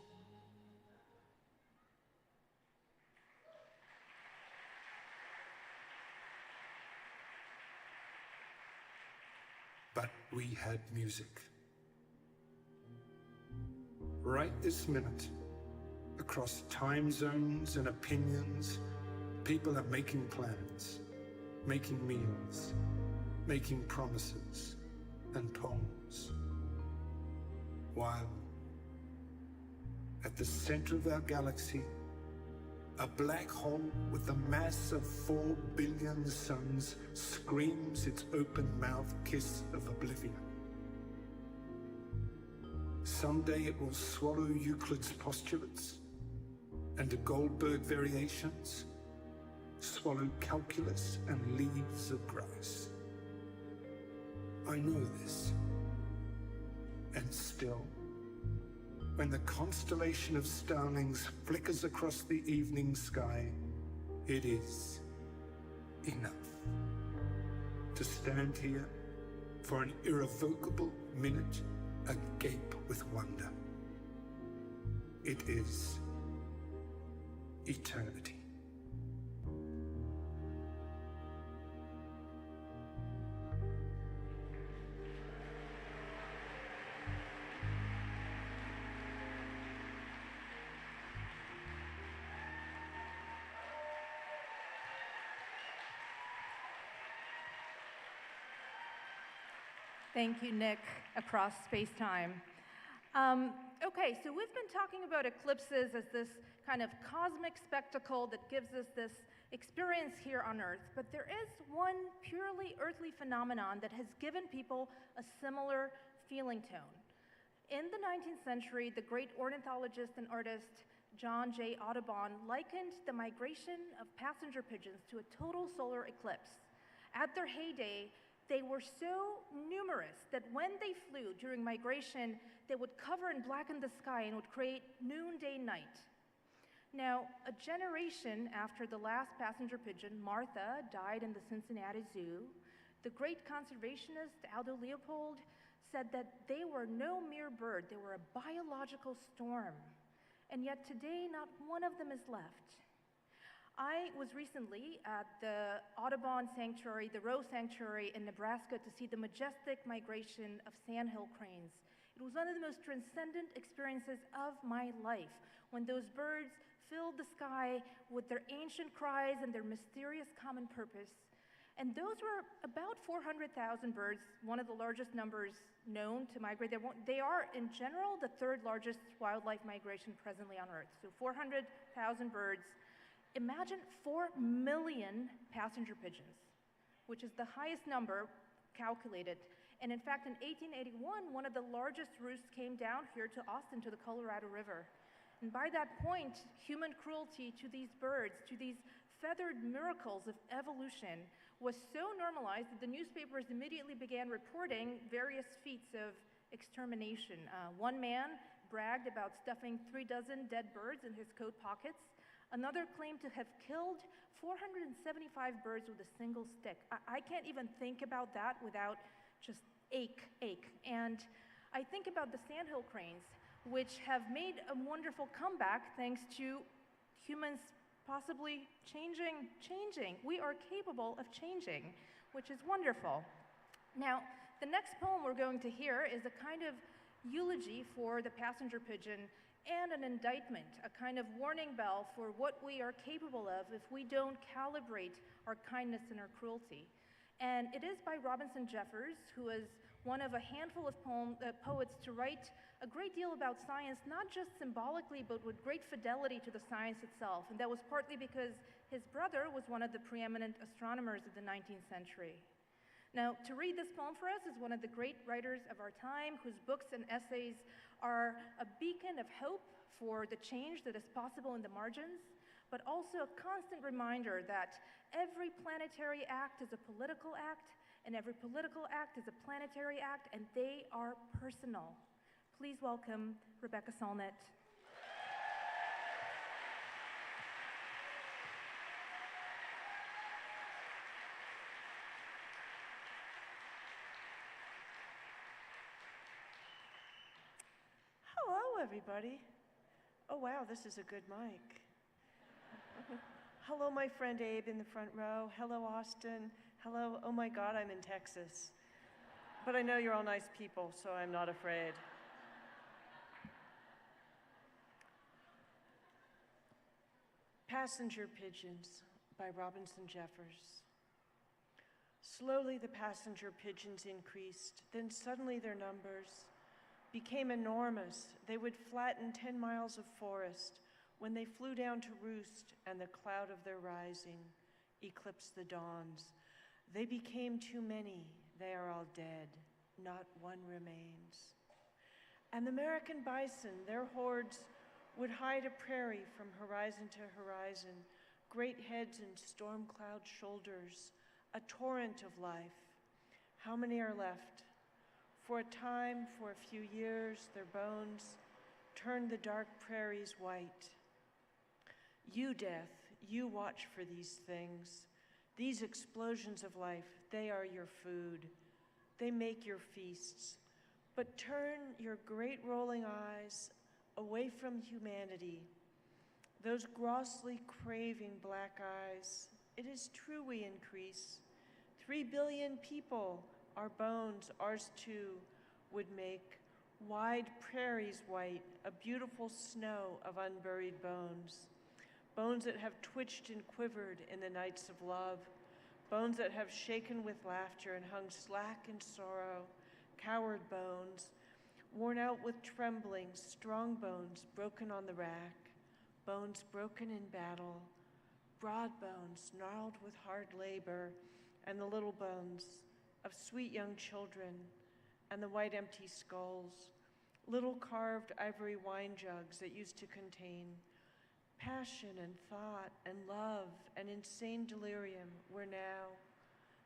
But we had music. Right this minute, across time zones and opinions, people are making plans, making meals, making promises and poems. While at the center of our galaxy, a black hole with a mass of 4 billion suns screams its open-mouthed kiss of oblivion. Someday it will swallow Euclid's postulates and the Goldberg variations, swallow calculus and leaves of grass. I know this. And still, when the constellation of starlings flickers across the evening sky, it is enough to stand here for an irrevocable minute agape with wonder. It is eternity. Thank you, Nick, across space-time. Okay, so we've been talking about eclipses as this kind of cosmic spectacle that gives us this experience here on Earth, but there is one purely earthly phenomenon that has given people a similar feeling tone. In the 19th century, the great ornithologist and artist John J. Audubon likened the migration of passenger pigeons to a total solar eclipse. At their heyday, they were so numerous that when they flew during migration, they would cover and blacken the sky and would create noonday night. Now, a generation after the last passenger pigeon, Martha, died in the Cincinnati Zoo, the great conservationist Aldo Leopold said that they were no mere bird, they were a biological storm. And yet today, not one of them is left. I was recently at the Audubon Sanctuary, the Roe Sanctuary in Nebraska, to see the majestic migration of sandhill cranes. It was one of the most transcendent experiences of my life, when those birds filled the sky with their ancient cries and their mysterious common purpose. And those were about 400,000 birds, one of the largest numbers known to migrate. They are, in general, the third largest wildlife migration presently on Earth. So 400,000 birds. Imagine 4 million passenger pigeons, which is the highest number calculated. And in fact, in 1881, one of the largest roosts came down here to Austin, to the Colorado River. And by that point, human cruelty to these birds, to these feathered miracles of evolution, was so normalized that the newspapers immediately began reporting various feats of extermination. One man bragged about stuffing 3 dozen dead birds in his coat pockets. Another claimed to have killed 475 birds with a single stick. I can't even think about that without just ache. And I think about the sandhill cranes, which have made a wonderful comeback thanks to humans possibly changing. We are capable of changing, which is wonderful. Now, the next poem we're going to hear is a kind of eulogy for the passenger pigeon and an indictment, a kind of warning bell for what we are capable of if we don't calibrate our kindness and our cruelty. And it is by Robinson Jeffers, who is one of a handful of poets to write a great deal about science, not just symbolically, but with great fidelity to the science itself. And that was partly because his brother was one of the preeminent astronomers of the 19th century. Now, to read this poem for us is one of the great writers of our time, whose books and essays are a beacon of hope for the change that is possible in the margins, but also a constant reminder that every planetary act is a political act, and every political act is a planetary act, and they are personal. Please welcome Rebecca Solnit. Hello, everybody. Oh, wow, this is a good mic. Hello, my friend Abe in the front row. Hello, Austin. Hello, oh my God, I'm in Texas. But I know you're all nice people, so I'm not afraid. Passenger Pigeons by Robinson Jeffers. Slowly the passenger pigeons increased, then suddenly their numbers became enormous. They would flatten 10 miles of forest when they flew down to roost, and the cloud of their rising eclipsed the dawns. They became too many. They are all dead. Not one remains. And the American bison, their hordes, would hide a prairie from horizon to horizon, great heads and storm cloud shoulders, a torrent of life. How many are left? For a time, for a few years, their bones turned the dark prairies white. You, death, you watch for these things. These explosions of life, they are your food. They make your feasts. But turn your great rolling eyes away from humanity. Those grossly craving black eyes, it is true we increase. 3 billion people, our bones, ours too, would make wide prairies white, a beautiful snow of unburied bones. Bones that have twitched and quivered in the nights of love, bones that have shaken with laughter and hung slack in sorrow, coward bones, worn out with trembling, strong bones broken on the rack, bones broken in battle, broad bones gnarled with hard labor, and the little bones of sweet young children, and the white empty skulls, little carved ivory wine jugs that used to contain passion and thought and love and insane delirium, where now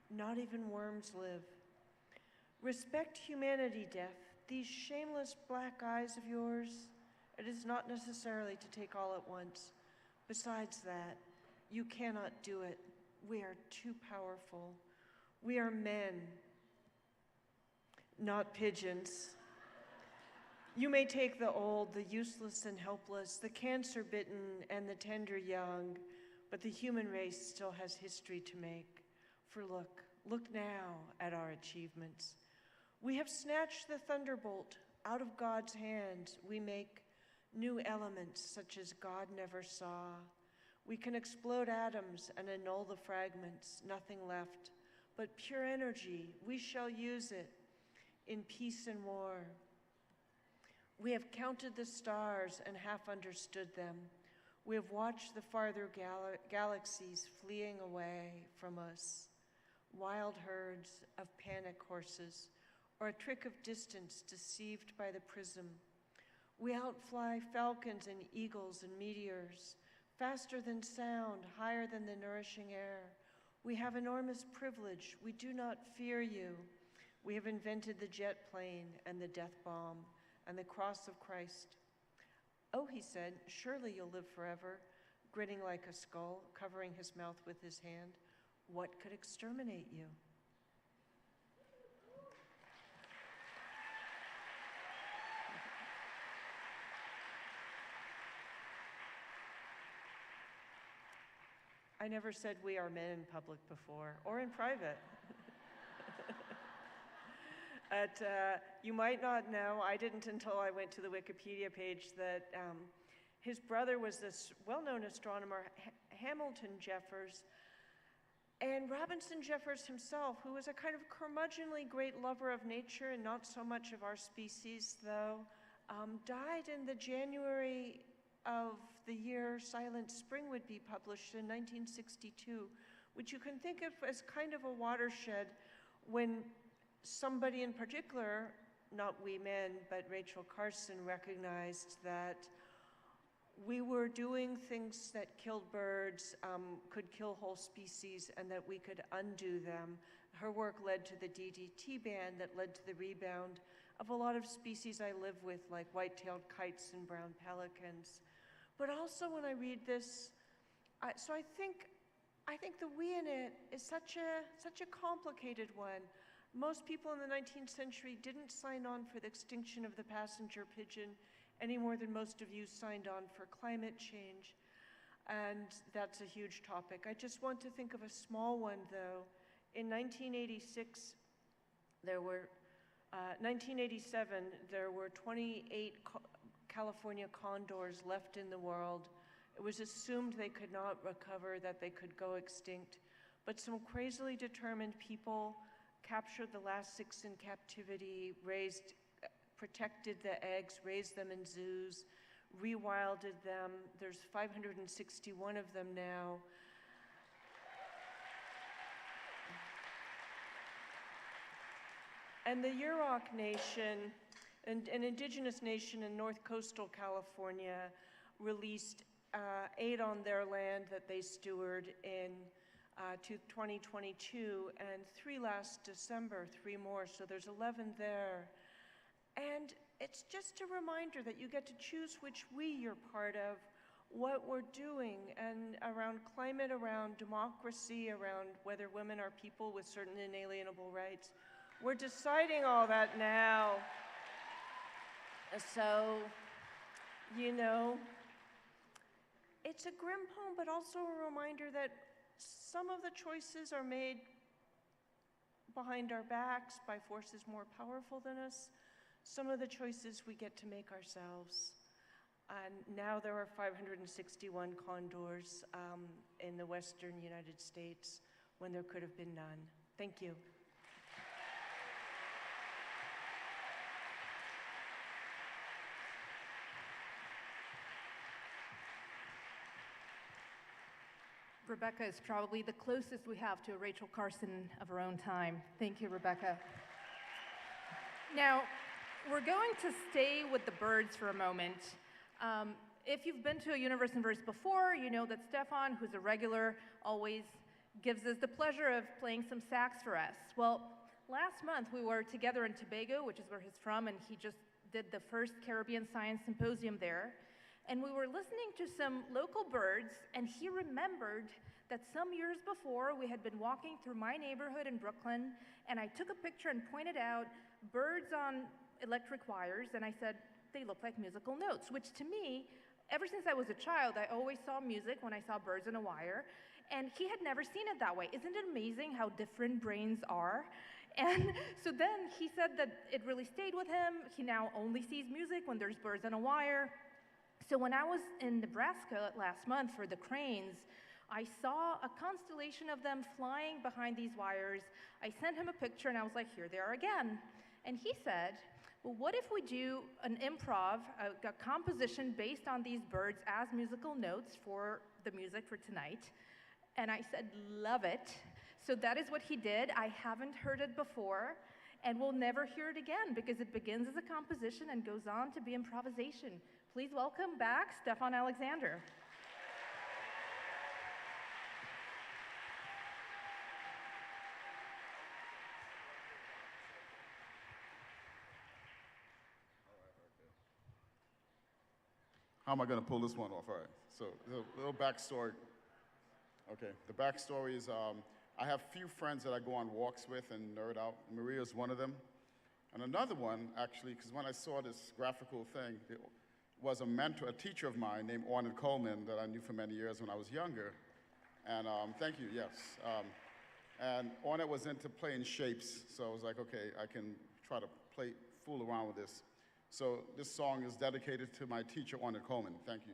not even worms live. Respect humanity, death. These shameless black eyes of yours, it is not necessarily to take all at once. Besides that, you cannot do it. We are too powerful. We are men, not pigeons. You may take the old, the useless and helpless, the cancer-bitten and the tender young, but the human race still has history to make. For look now at our achievements. We have snatched the thunderbolt out of God's hands. We make new elements such as God never saw. We can explode atoms and annul the fragments, nothing left, but pure energy. We shall use it in peace and war. We have counted the stars and half understood them. We have watched the farther galaxies fleeing away from us, wild herds of panic horses, or a trick of distance deceived by the prism. We outfly falcons and eagles and meteors, faster than sound, higher than the nourishing air. We have enormous privilege. We do not fear you. We have invented the jet plane and the death bomb and the cross of Christ. Oh, he said, surely you'll live forever, grinning like a skull, covering his mouth with his hand. What could exterminate you? I never said we are men in public before, or in private. You might not know, I didn't until I went to the Wikipedia page, that his brother was this well-known astronomer, Hamilton Jeffers, and Robinson Jeffers himself, who was a kind of curmudgeonly great lover of nature and not so much of our species, though, died in the January of the year Silent Spring would be published in 1962, which you can think of as kind of a watershed when somebody in particular, not we men, but Rachel Carson, recognized that we were doing things that killed birds, could kill whole species, and that we could undo them. Her work led to the DDT ban that led to the rebound of a lot of species I live with, like white-tailed kites and brown pelicans. But also when I read this, I think the we in it is such a complicated one. Most people in the 19th century didn't sign on for the extinction of the passenger pigeon any more than most of you signed on for climate change. And that's a huge topic. I just want to think of a small one, though. In 1987, there were 28 California condors left in the world. It was assumed they could not recover, that they could go extinct. But some crazily determined people captured the last 6 in captivity, protected the eggs, raised them in zoos, rewilded them. There's 561 of them now. And the Yurok Nation, an indigenous nation in north coastal California, released 8 on their land that they steward in 2022, and 3 last December, 3 more, so there's 11 there. And it's just a reminder that you get to choose which we you're part of, what we're doing, and around climate, around democracy, around whether women are people with certain inalienable rights. We're deciding all that now. So, you know, it's a grim poem, but also a reminder that some of the choices are made behind our backs by forces more powerful than us. Some of the choices we get to make ourselves. And now there are 561 condors in the western United States when there could have been none. Thank you. Rebecca is probably the closest we have to a Rachel Carson of our own time. Thank you, Rebecca. Now, we're going to stay with the birds for a moment. If you've been to a Universe in Verse before, you know that Stefan, who's a regular, always gives us the pleasure of playing some sax for us. Well, last month we were together in Tobago, which is where he's from, and he just did the first Caribbean Science Symposium there. And we were listening to some local birds, and he remembered that some years before we had been walking through my neighborhood in Brooklyn, and I took a picture and pointed out birds on electric wires, and I said, they look like musical notes, which to me, ever since I was a child, I always saw music when I saw birds on a wire, and he had never seen it that way. Isn't it amazing how different brains are? And so then he said that it really stayed with him. He now only sees music when there's birds on a wire. So when I was in Nebraska last month for the cranes, I saw a constellation of them flying behind these wires. I sent him a picture and I was like, here they are again. And he said, well, what if we do an improv, a composition based on these birds as musical notes for the music for tonight? And I said, love it. So that is what he did. I haven't heard it before, and we'll never hear it again because it begins as a composition and goes on to be improvisation. Please welcome back Stefan Alexander. How am I going to pull this one off? All right, so a little backstory. Okay, the backstory is I have few friends that I go on walks with and nerd out. Maria's one of them. And another one, actually, because when I saw this graphical thing, it was a mentor, a teacher of mine named Ornette Coleman that I knew for many years when I was younger. And thank you, yes. And Ornette was into playing shapes, so I was like, okay, I can try to fool around with this. So this song is dedicated to my teacher, Ornette Coleman. Thank you.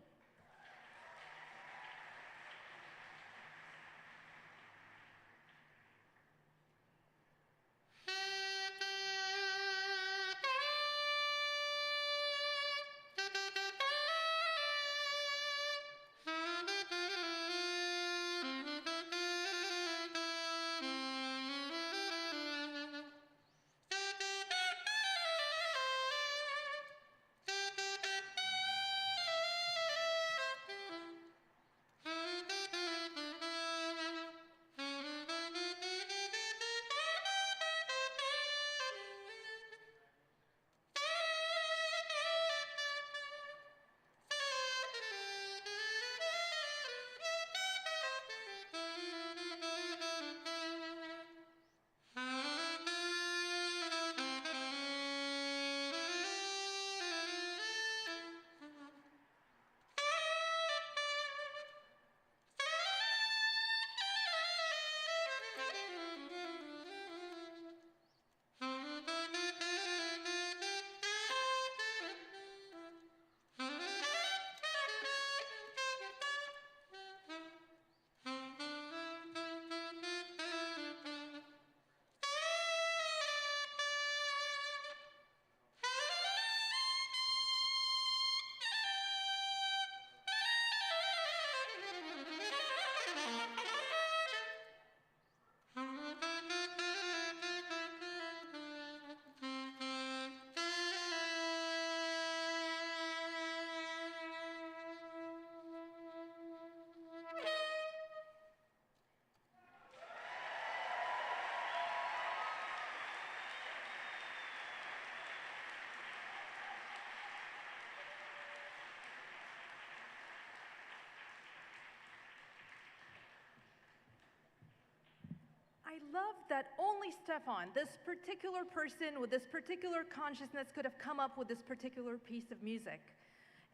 I love that only Stefan, this particular person with this particular consciousness, could have come up with this particular piece of music.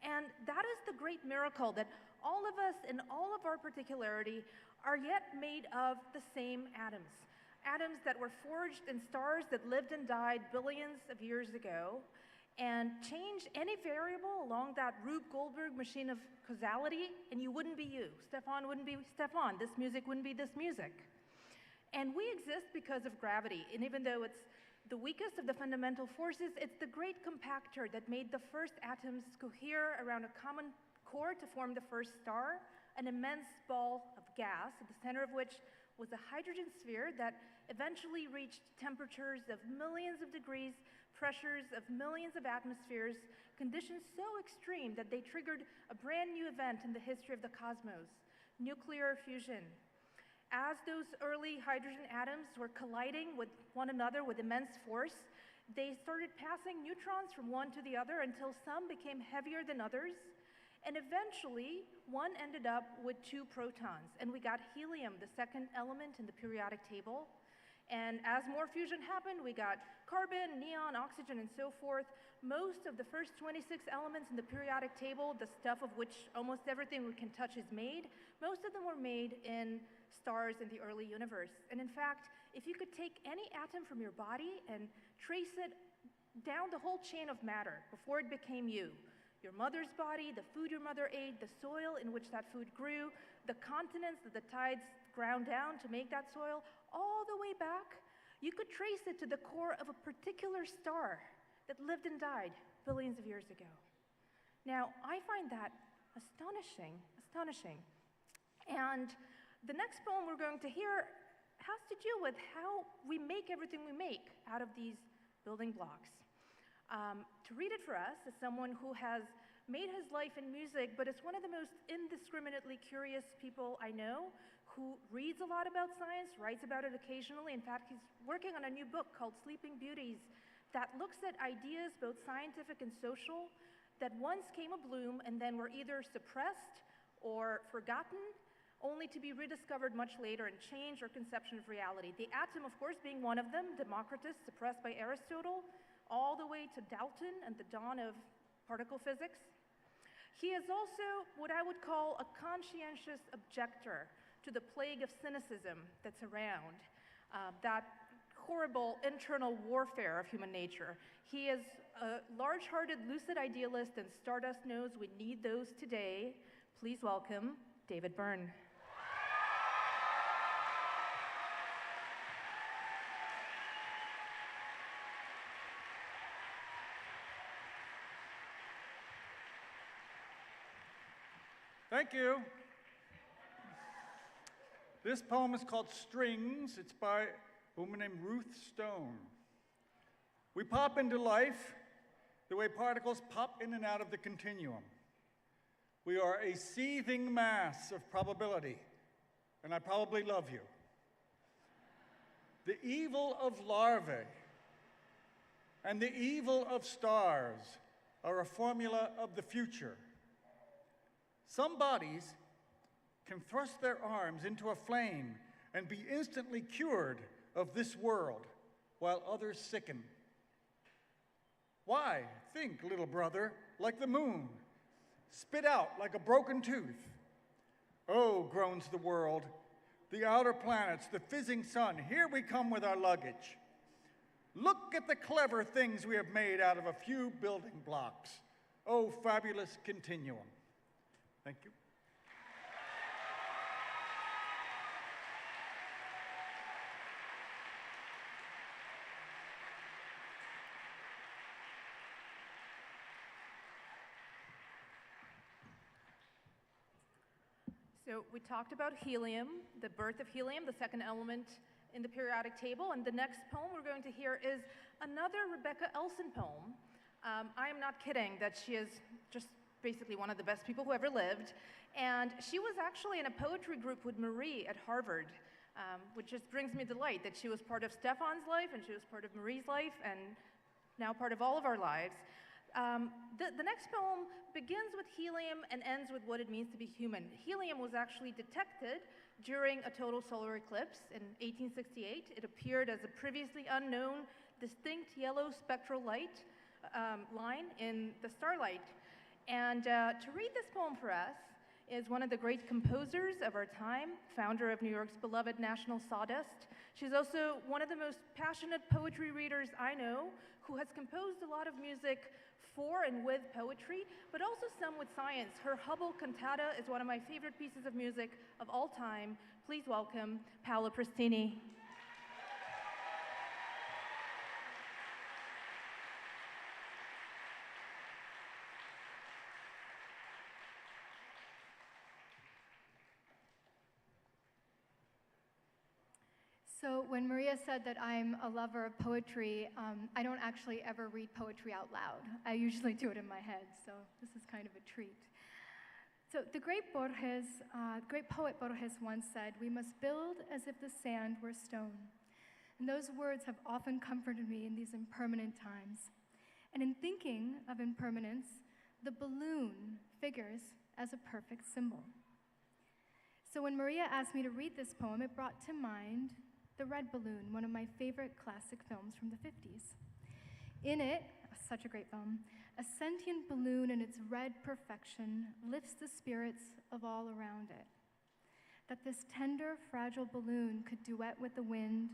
And that is the great miracle, that all of us in all of our particularity are yet made of the same atoms. Atoms that were forged in stars that lived and died billions of years ago, and change any variable along that Rube Goldberg machine of causality, and you wouldn't be you. Stefan wouldn't be Stefan. This music wouldn't be this music. And we exist because of gravity, and even though it's the weakest of the fundamental forces, it's the great compactor that made the first atoms cohere around a common core to form the first star, an immense ball of gas, at the center of which was a hydrogen sphere that eventually reached temperatures of millions of degrees, pressures of millions of atmospheres, conditions so extreme that they triggered a brand new event in the history of the cosmos, nuclear fusion. As those early hydrogen atoms were colliding with one another with immense force, they started passing neutrons from one to the other until some became heavier than others, and eventually one ended up with 2 protons, and we got helium, the second element in the periodic table. And as more fusion happened, we got carbon, neon, oxygen, and so forth. Most of the first 26 elements in the periodic table, the stuff of which almost everything we can touch is made, most of them were made in stars in the early universe. And in fact, if you could take any atom from your body and trace it down the whole chain of matter before it became you, your mother's body, the food your mother ate, the soil in which that food grew, the continents that the tides ground down to make that soil, all the way back, you could trace it to the core of a particular star that lived and died billions of years ago. Now, I find that astonishing. And the next poem we're going to hear has to do with how we make everything we make out of these building blocks. To read it for us is someone who has made his life in music, but is one of the most indiscriminately curious people I know, who reads a lot about science, writes about it occasionally. In fact, he's working on a new book called Sleeping Beauties that looks at ideas, both scientific and social, that once came abloom and then were either suppressed or forgotten, only to be rediscovered much later and change our conception of reality. The atom, of course, being one of them, Democritus, suppressed by Aristotle, all the way to Dalton and the dawn of particle physics. He is also what I would call a conscientious objector to the plague of cynicism that's around, that horrible internal warfare of human nature. He is a large-hearted, lucid idealist, and Stardust knows we need those today. Please welcome David Byrne. Thank you. This poem is called Strings. It's by a woman named Ruth Stone. We pop into life the way particles pop in and out of the continuum. We are a seething mass of probability, and I probably love you. The evil of larvae and the evil of stars are a formula of the future. Some bodies can thrust their arms into a flame and be instantly cured of this world, while others sicken. Why? Think, little brother, like the moon. Spit out like a broken tooth. Oh, groans the world, the outer planets, the fizzing sun, here we come with our luggage. Look at the clever things we have made out of a few building blocks. Oh, fabulous continuum. Thank you. So we talked about helium, the birth of helium, the second element in the periodic table, and the next poem we're going to hear is another Rebecca Elson poem. I am not kidding that she is just basically one of the best people who ever lived, and she was actually in a poetry group with Marie at Harvard, which just brings me delight that she was part of Stefan's life, and she was part of Marie's life, and now part of all of our lives. The next poem begins with helium and ends with what it means to be human. Helium was actually detected during a total solar eclipse in 1868. It appeared as a previously unknown, distinct yellow spectral light line in the starlight. And to read this poem for us is one of the great composers of our time, founder of New York's beloved National Sawdust. She's also one of the most passionate poetry readers I know, who has composed a lot of music for and with poetry, but also some with science. Her Hubble cantata is one of my favorite pieces of music of all time. Please welcome Paola Pristini. So when Maria said that I'm a lover of poetry, I don't actually ever read poetry out loud. I usually do it in my head, so this is kind of a treat. So the great poet Borges once said, "We must build as if the sand were stone." And those words have often comforted me in these impermanent times. And in thinking of impermanence, the balloon figures as a perfect symbol. So when Maria asked me to read this poem, it brought to mind The Red Balloon, one of my favorite classic films from the 50s. In it, such a great film, a sentient balloon in its red perfection lifts the spirits of all around it. That this tender, fragile balloon could duet with the wind,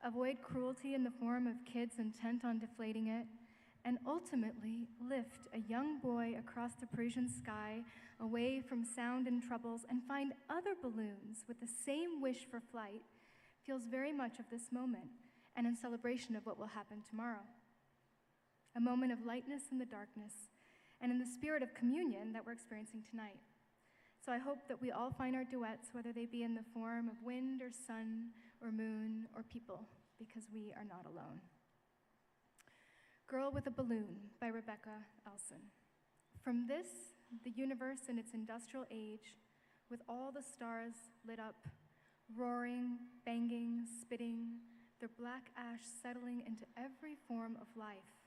avoid cruelty in the form of kids intent on deflating it, and ultimately lift a young boy across the Parisian sky away from sound and troubles and find other balloons with the same wish for flight feels very much of this moment and in celebration of what will happen tomorrow. A moment of lightness in the darkness and in the spirit of communion that we're experiencing tonight. So I hope that we all find our duets, whether they be in the form of wind or sun or moon or people, because we are not alone. Girl with a Balloon by Rebecca Elson. From this, the universe in its industrial age, with all the stars lit up, roaring, banging, spitting, their black ash settling into every form of life.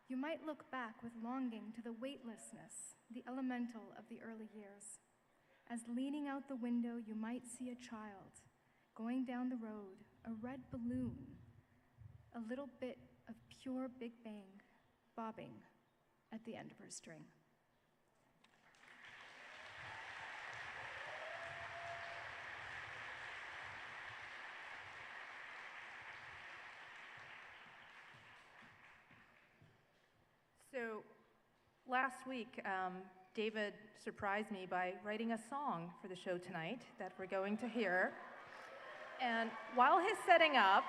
You might look back with longing to the weightlessness, the elemental of the early years, as leaning out the window you might see a child going down the road, a red balloon, a little bit of pure Big Bang bobbing at the end of her string. So last week, David surprised me by writing a song for the show tonight that we're going to hear. And while he's setting up,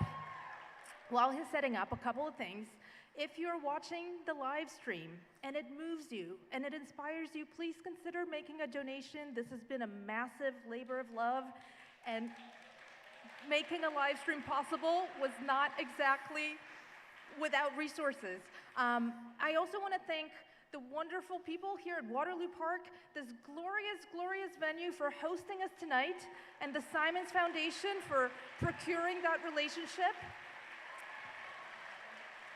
a couple of things. If you're watching the live stream and it moves you and it inspires you, please consider making a donation. This has been a massive labor of love, and making a live stream possible was not exactly without resources. I also want to thank the wonderful people here at Waterloo Park, this glorious, glorious venue for hosting us tonight, and the Simons Foundation for procuring that relationship.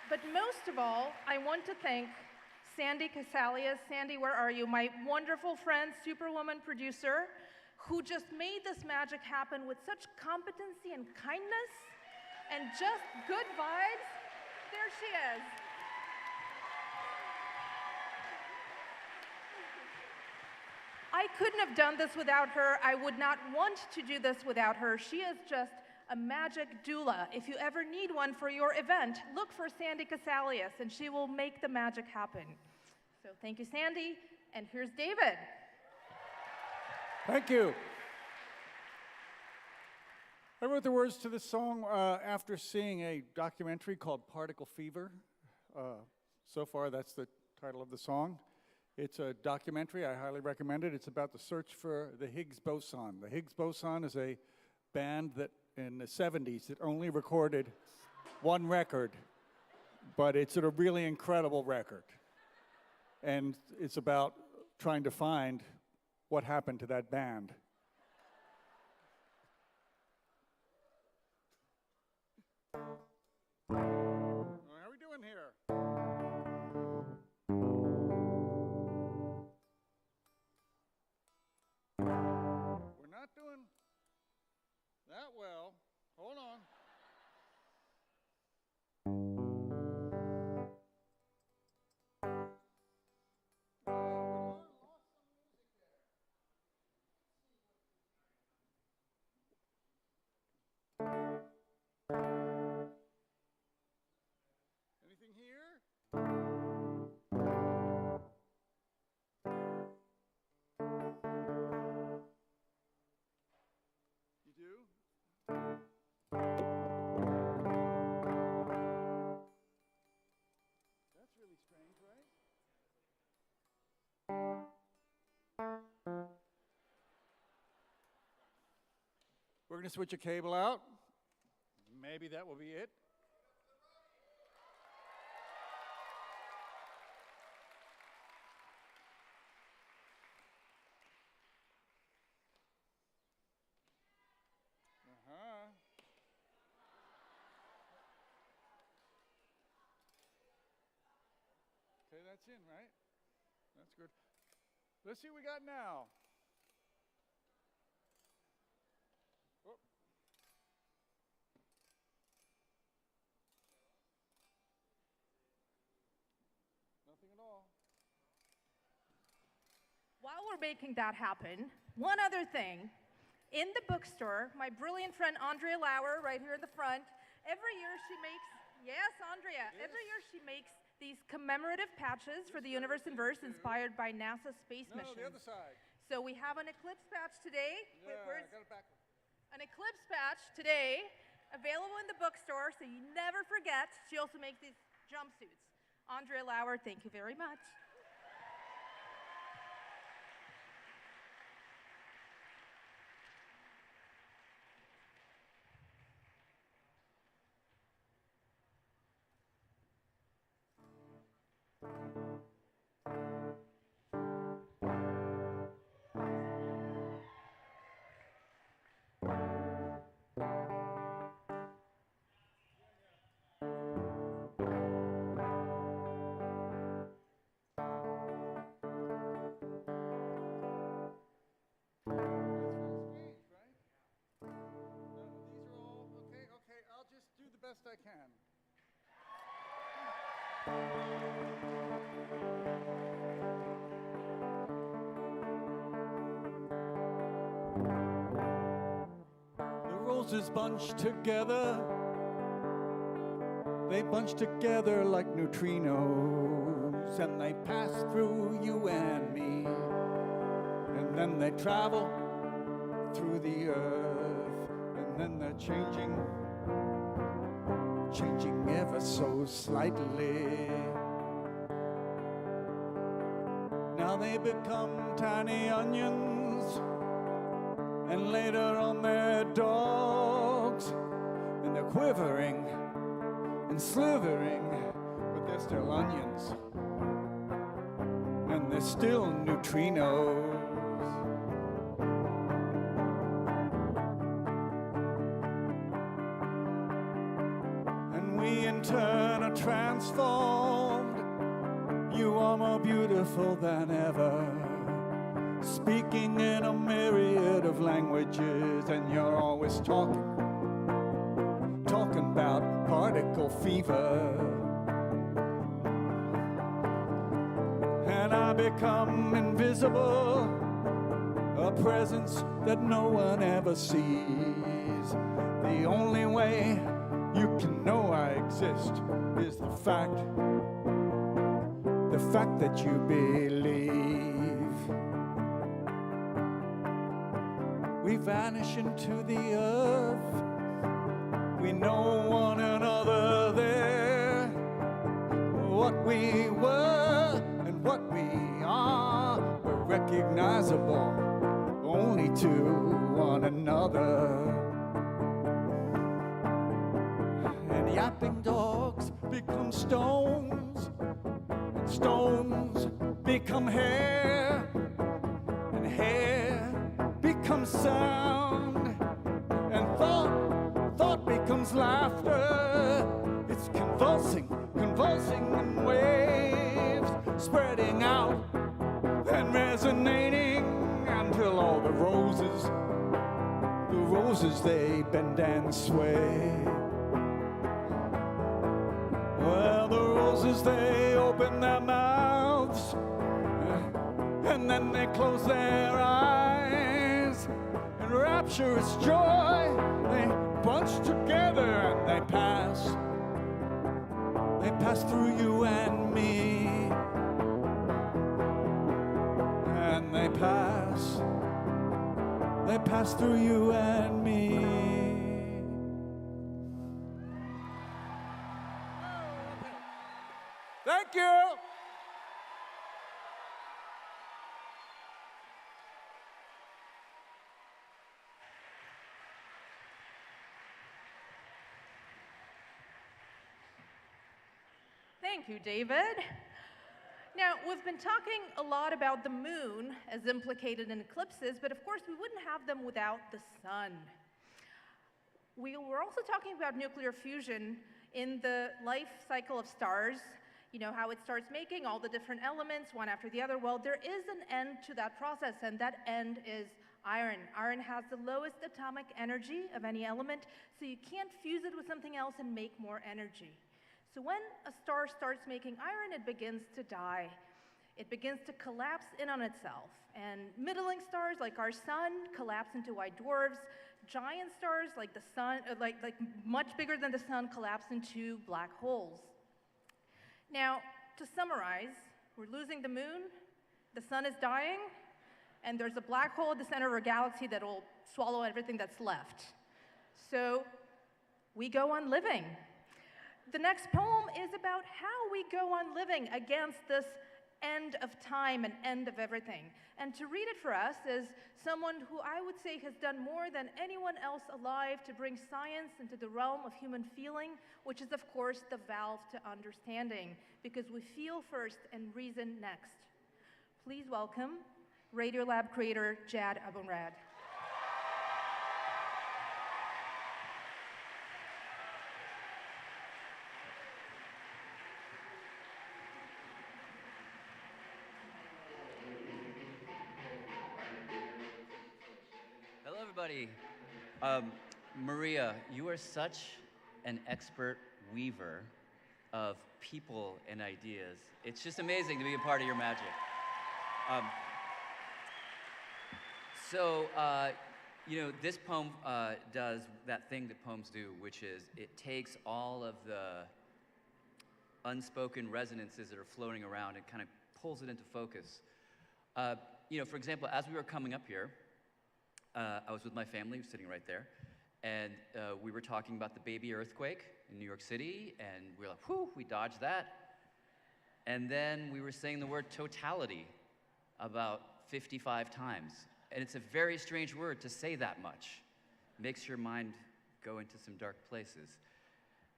But most of all, I want to thank Sandy Casalias. Sandy, where are you? My wonderful friend, Superwoman producer, who just made this magic happen with such competency and kindness and just good vibes. There she is. I couldn't have done this without her. I would not want to do this without her. She is just a magic doula. If you ever need one for your event, look for Sandy Casalias, and she will make the magic happen. So thank you, Sandy, and here's David. Thank you. I wrote the words to this song after seeing a documentary called Particle Fever. So far, that's the title of the song. It's a documentary. I highly recommend it. It's about the search for the Higgs boson. The Higgs boson is a band that in the 70s that only recorded one record, but it's a really incredible record. And it's about trying to find what happened to that band. How are we doing here? We're not doing that well. Hold on. Anything here? You do? That's really strange, right? We're going to switch a cable out. Maybe that will be it. Okay, that's in, right? That's good. Let's see what we got now. Oh. Nothing at all. While we're making that happen, one other thing. In the bookstore, my brilliant friend Andrea Lauer, right here in the front, every year she makes, yes, Andrea, Yes. every year she makes these commemorative patches for the universe in verse inspired by NASA's space No, missions. the other side. So we have an eclipse patch today. Yeah, Where's I got it backwards. an eclipse patch today, available in the bookstore, so you never forget. She also makes these jumpsuits. Andrea Lauer, thank you very much. I'll just do the best I can. The roses bunch together. They bunch together like neutrinos, and they pass through you and me, and then they travel through the earth, and then they're changing ever so slightly. Now they become tiny onions, and later on they're dogs, and they're quivering and slithering, but they're still onions, and they're still neutrinos. In turn are transformed. You are more beautiful than ever, speaking in a myriad of languages, and you're always talking about particle fever. And I become invisible, a presence that no one ever sees. The only way you can know I exist is the fact that you believe. We vanish into the earth. We know one another there. What we were and what we are, we're recognizable only to one another. Yapping dogs become stones, and stones become hair, and hair becomes sound, and thought becomes laughter. It's convulsing in waves, spreading out and resonating until all the roses they bend and sway. Well, the roses, they open their mouths, and then they close their eyes. In rapturous joy, they bunch together and they pass through you and me. And they pass through you and me. Thank you. Thank you, David. Now, we've been talking a lot about the moon as implicated in eclipses, but of course we wouldn't have them without the sun. We were also talking about nuclear fusion in the life cycle of stars, you know, how it starts making all the different elements one after the other. Well, there is an end to that process, and that end is iron. Iron has the lowest atomic energy of any element, so you can't fuse it with something else and make more energy. So when a star starts making iron, it begins to die. It begins to collapse in on itself. And middling stars like our sun collapse into white dwarfs. Giant stars like the sun, like much bigger than the sun, collapse into black holes. Now, to summarize, we're losing the moon, the sun is dying, and there's a black hole at the center of our galaxy that will swallow everything that's left. So we go on living. The next poem is about how we go on living against this end of time and end of everything. And to read it for us is someone who I would say has done more than anyone else alive to bring science into the realm of human feeling, which is of course the valve to understanding, because we feel first and reason next. Please welcome Radiolab creator Jad Abumrad. Hello, everybody. Maria, you are such an expert weaver of people and ideas. It's just amazing to be a part of your magic. You know, this poem does that thing that poems do, which is it takes all of the unspoken resonances that are floating around and kind of pulls it into focus. You know, for example, as we were coming up here, I was with my family, sitting right there, and we were talking about the baby earthquake in New York City, and we were like, whew, we dodged that. And then we were saying the word totality about 55 times. And it's a very strange word to say that much. It makes your mind go into some dark places.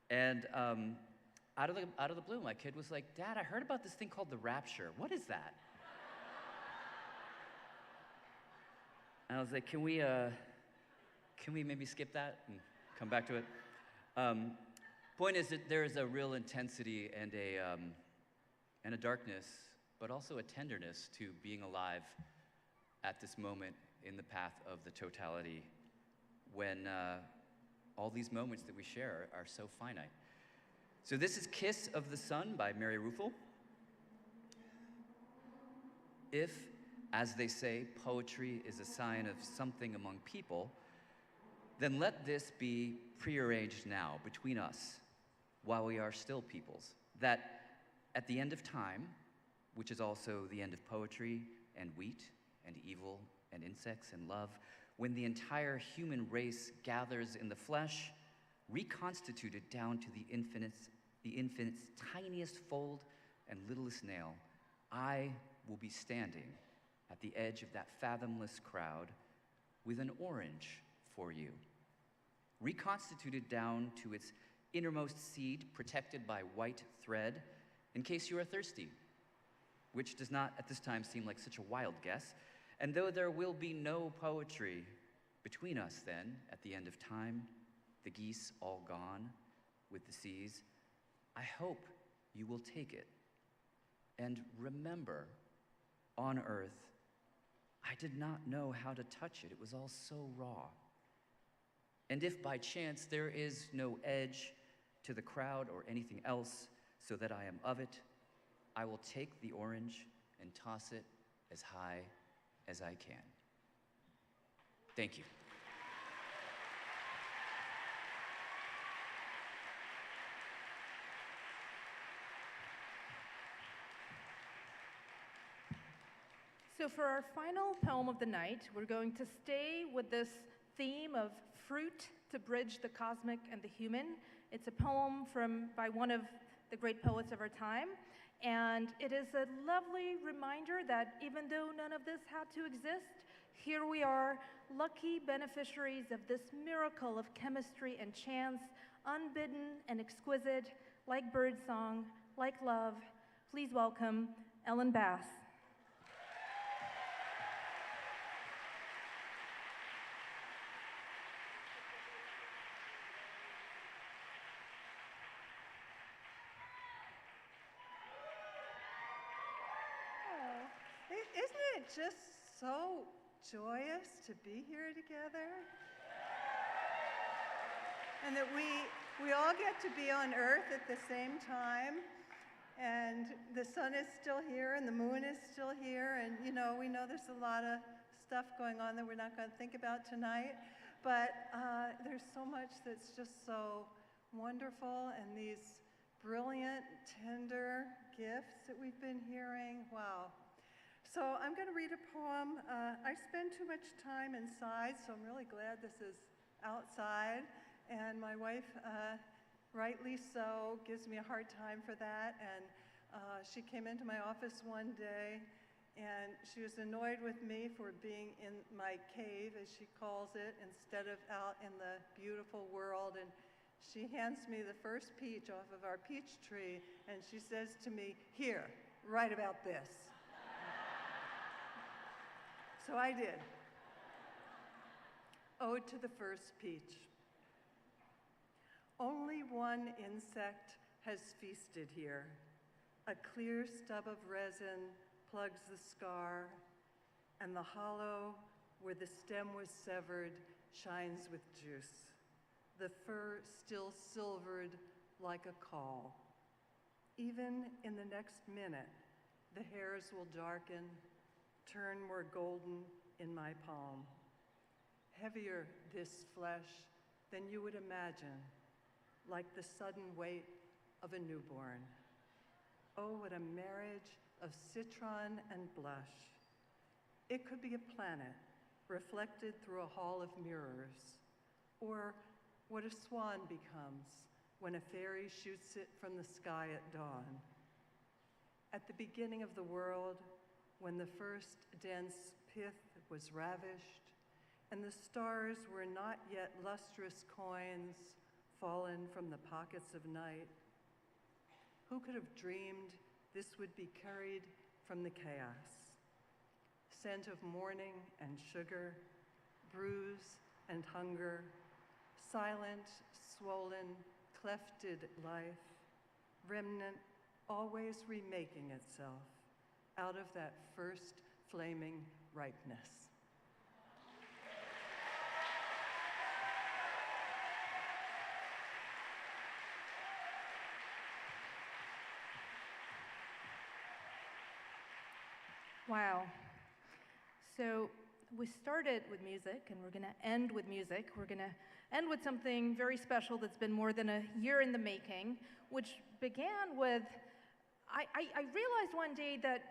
And out of the blue, my kid was like, Dad, I heard about this thing called the rapture. What is that? And I was like, can we maybe skip that and come back to it? Point is that there is a real intensity and a darkness, but also a tenderness to being alive at this moment in the path of the totality, when all these moments that we share are so finite. So this is Kiss of the Sun by Mary Ruefle. If, as they say, poetry is a sign of something among people, then let this be prearranged now between us while we are still peoples, that at the end of time, which is also the end of poetry and wheat and evil and insects and love, when the entire human race gathers in the flesh, reconstituted down to the infinite's tiniest fold and littlest nail, I will be standing at the edge of that fathomless crowd with an orange for you, reconstituted down to its innermost seed, protected by white thread, in case you are thirsty, which does not at this time seem like such a wild guess. And though there will be no poetry between us then, at the end of time, the geese all gone with the seas, I hope you will take it and remember, on earth, I did not know how to touch it. It was all so raw. And if by chance there is no edge to the crowd or anything else so that I am of it, I will take the orange and toss it as high as I can. Thank you. So for our final poem of the night, we're going to stay with this theme of fruit to bridge the cosmic and the human. It's a poem by one of the great poets of our time, and it is a lovely reminder that even though none of this had to exist, here we are, lucky beneficiaries of this miracle of chemistry and chance, unbidden and exquisite, like birdsong, like love, please welcome Ellen Bass. Isn't it just so joyous to be here together? And that we all get to be on Earth at the same time, and the sun is still here and the moon is still here, and we know there's a lot of stuff going on that we're not going to think about tonight, but there's so much that's just so wonderful, and these brilliant, tender gifts that we've been hearing. Wow. So I'm going to read a poem. I spend too much time inside, so I'm really glad this is outside. And my wife, rightly so, gives me a hard time for that. And she came into my office one day, and she was annoyed with me for being in my cave, as she calls it, instead of out in the beautiful world. And she hands me the first peach off of our peach tree, and she says to me, "Here, write about this." So I did. Ode to the First Peach. Only one insect has feasted here. A clear stub of resin plugs the scar, and the hollow where the stem was severed shines with juice. The fur still silvered like a caul. Even in the next minute, the hairs will darken, turn more golden in my palm. Heavier this flesh than you would imagine, like the sudden weight of a newborn. Oh, what a marriage of citron and blush. It could be a planet reflected through a hall of mirrors, or what a swan becomes when a fairy shoots it from the sky at dawn. At the beginning of the world, when the first dense pith was ravished, and the stars were not yet lustrous coins fallen from the pockets of night, who could have dreamed this would be carried from the chaos? Scent of morning and sugar, bruise and hunger, silent, swollen, clefted life, remnant always remaking itself out of that first flaming ripeness. Wow. So we started with music, and we're going to end with music. We're going to end with something very special that's been more than a year in the making, which began with, I realized one day that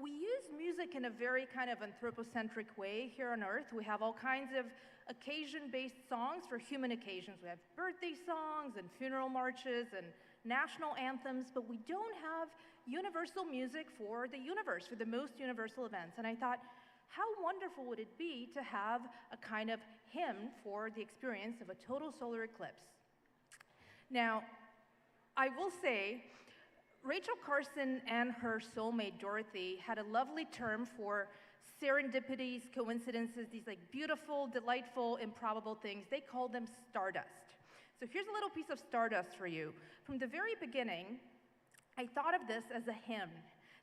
we use music in a very kind of anthropocentric way here on Earth. We have all kinds of occasion-based songs for human occasions. We have birthday songs and funeral marches and national anthems, but we don't have universal music for the universe, for the most universal events. And I thought, how wonderful would it be to have a kind of hymn for the experience of a total solar eclipse? Now, I will say, Rachel Carson and her soulmate Dorothy had a lovely term for serendipities, coincidences, these like beautiful, delightful, improbable things. They called them stardust. So here's a little piece of stardust for you. From the very beginning, I thought of this as a hymn.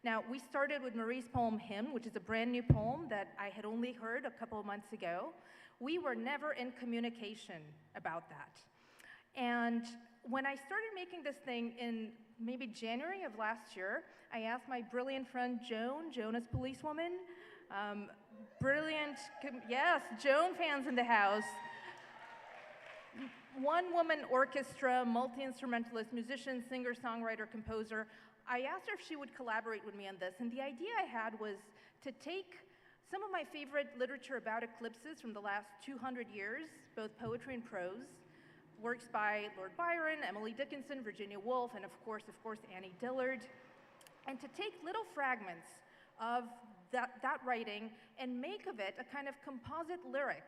Now, we started with Marie's poem, Hymn, which is a brand new poem that I had only heard a couple of months ago. We were never in communication about that. And when I started making this thing in maybe January of last year, I asked my brilliant friend Joan as policewoman, yes, Joan fans in the house, one-woman orchestra, multi-instrumentalist, musician, singer, songwriter, composer. I asked her if she would collaborate with me on this, and the idea I had was to take some of my favorite literature about eclipses from the last 200 years, both poetry and prose, works by Lord Byron, Emily Dickinson, Virginia Woolf, and of course, Annie Dillard, and to take little fragments of that writing and make of it a kind of composite lyric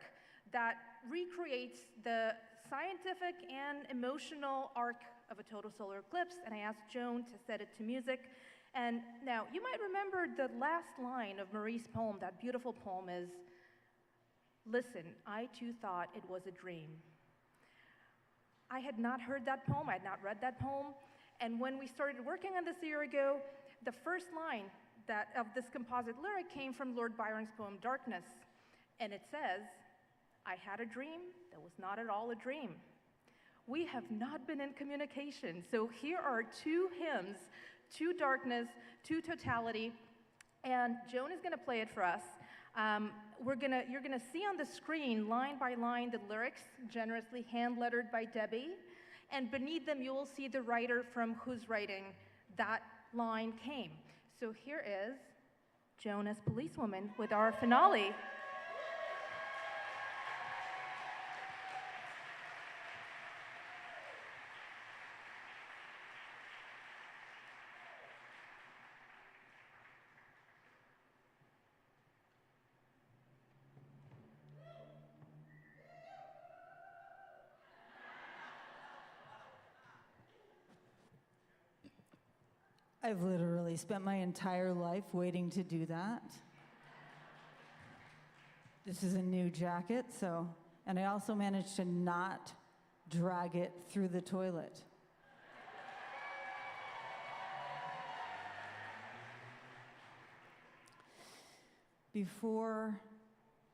that recreates the scientific and emotional arc of a total solar eclipse, and I asked Joan to set it to music. And now, you might remember the last line of Marie's poem, that beautiful poem is, "Listen, I too thought it was a dream." I had not heard that poem, I had not read that poem, and when we started working on this a year ago, the first line of this composite lyric came from Lord Byron's poem, Darkness, and it says, "I had a dream that was not at all a dream." We have not been in communication, so here are two hymns, to Darkness, to Totality, and Joan is gonna play it for us. You're gonna see on the screen, line by line, the lyrics, generously hand-lettered by Debbie, and beneath them you will see the writer from whose writing that line came. So here is Joan as Policewoman with our finale. I've literally spent my entire life waiting to do that. This is a new jacket, and I also managed to not drag it through the toilet. Before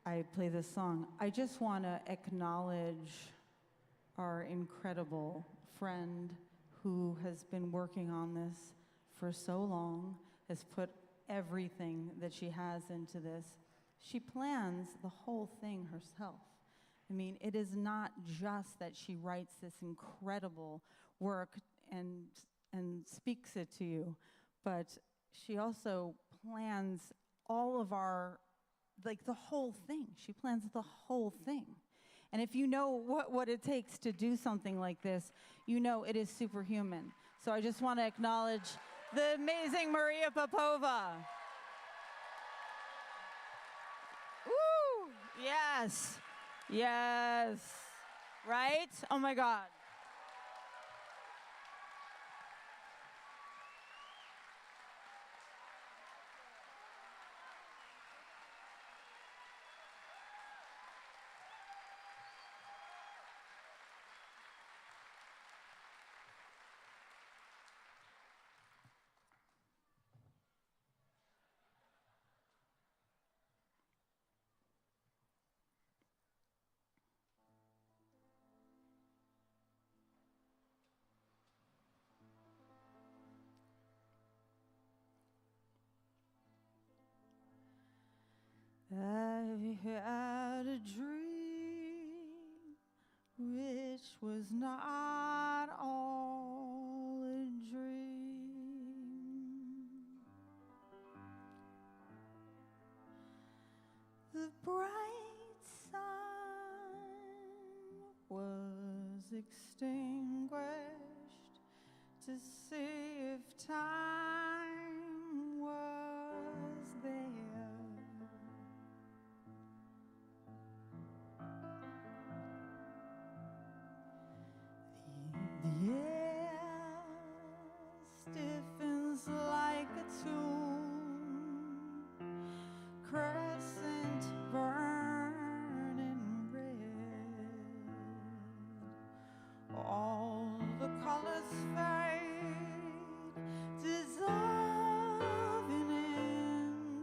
I play this song, I just want to acknowledge our incredible friend who has been working on this for so long, has put everything that she has into this. She plans the whole thing herself. I mean, it is not just that she writes this incredible work and speaks it to you, but she also plans all of our, like the whole thing. She plans the whole thing. And if you know what it takes to do something like this, you know it is superhuman. So I just want to acknowledge the amazing Maria Popova. Woo! Yes. Yes. Right? Oh my God. I had a dream which was not all a dream. The bright sun was extinguished to see if time was there. The air stiffens like a tomb, crescent burning red. All the colors fade, dissolving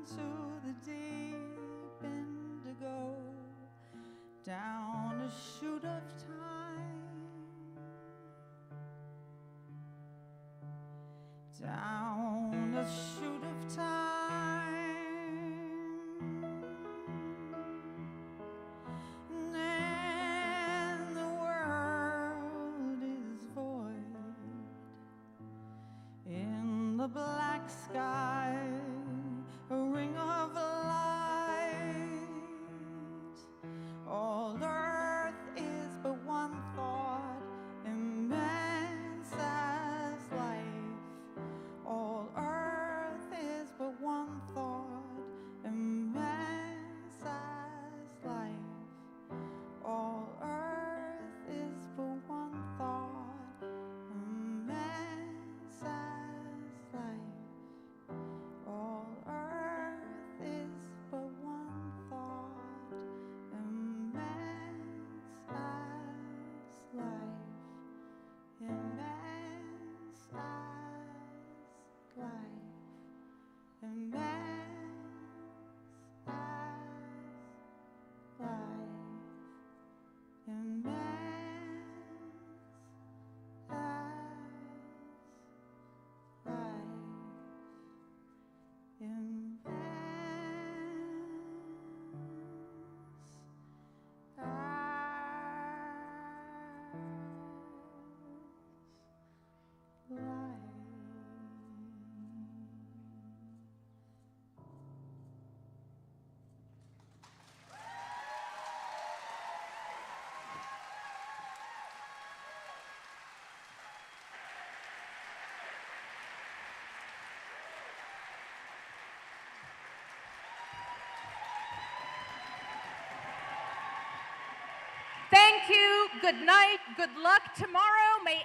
into the deep indigo, down a chute of time. Down a chute of time, and the world is void. In the black sky, a ring of light. All earth is but one thought, immense as life. All earth is but one thought, immense as life. All earth is Thank you. Good night. Good luck tomorrow. May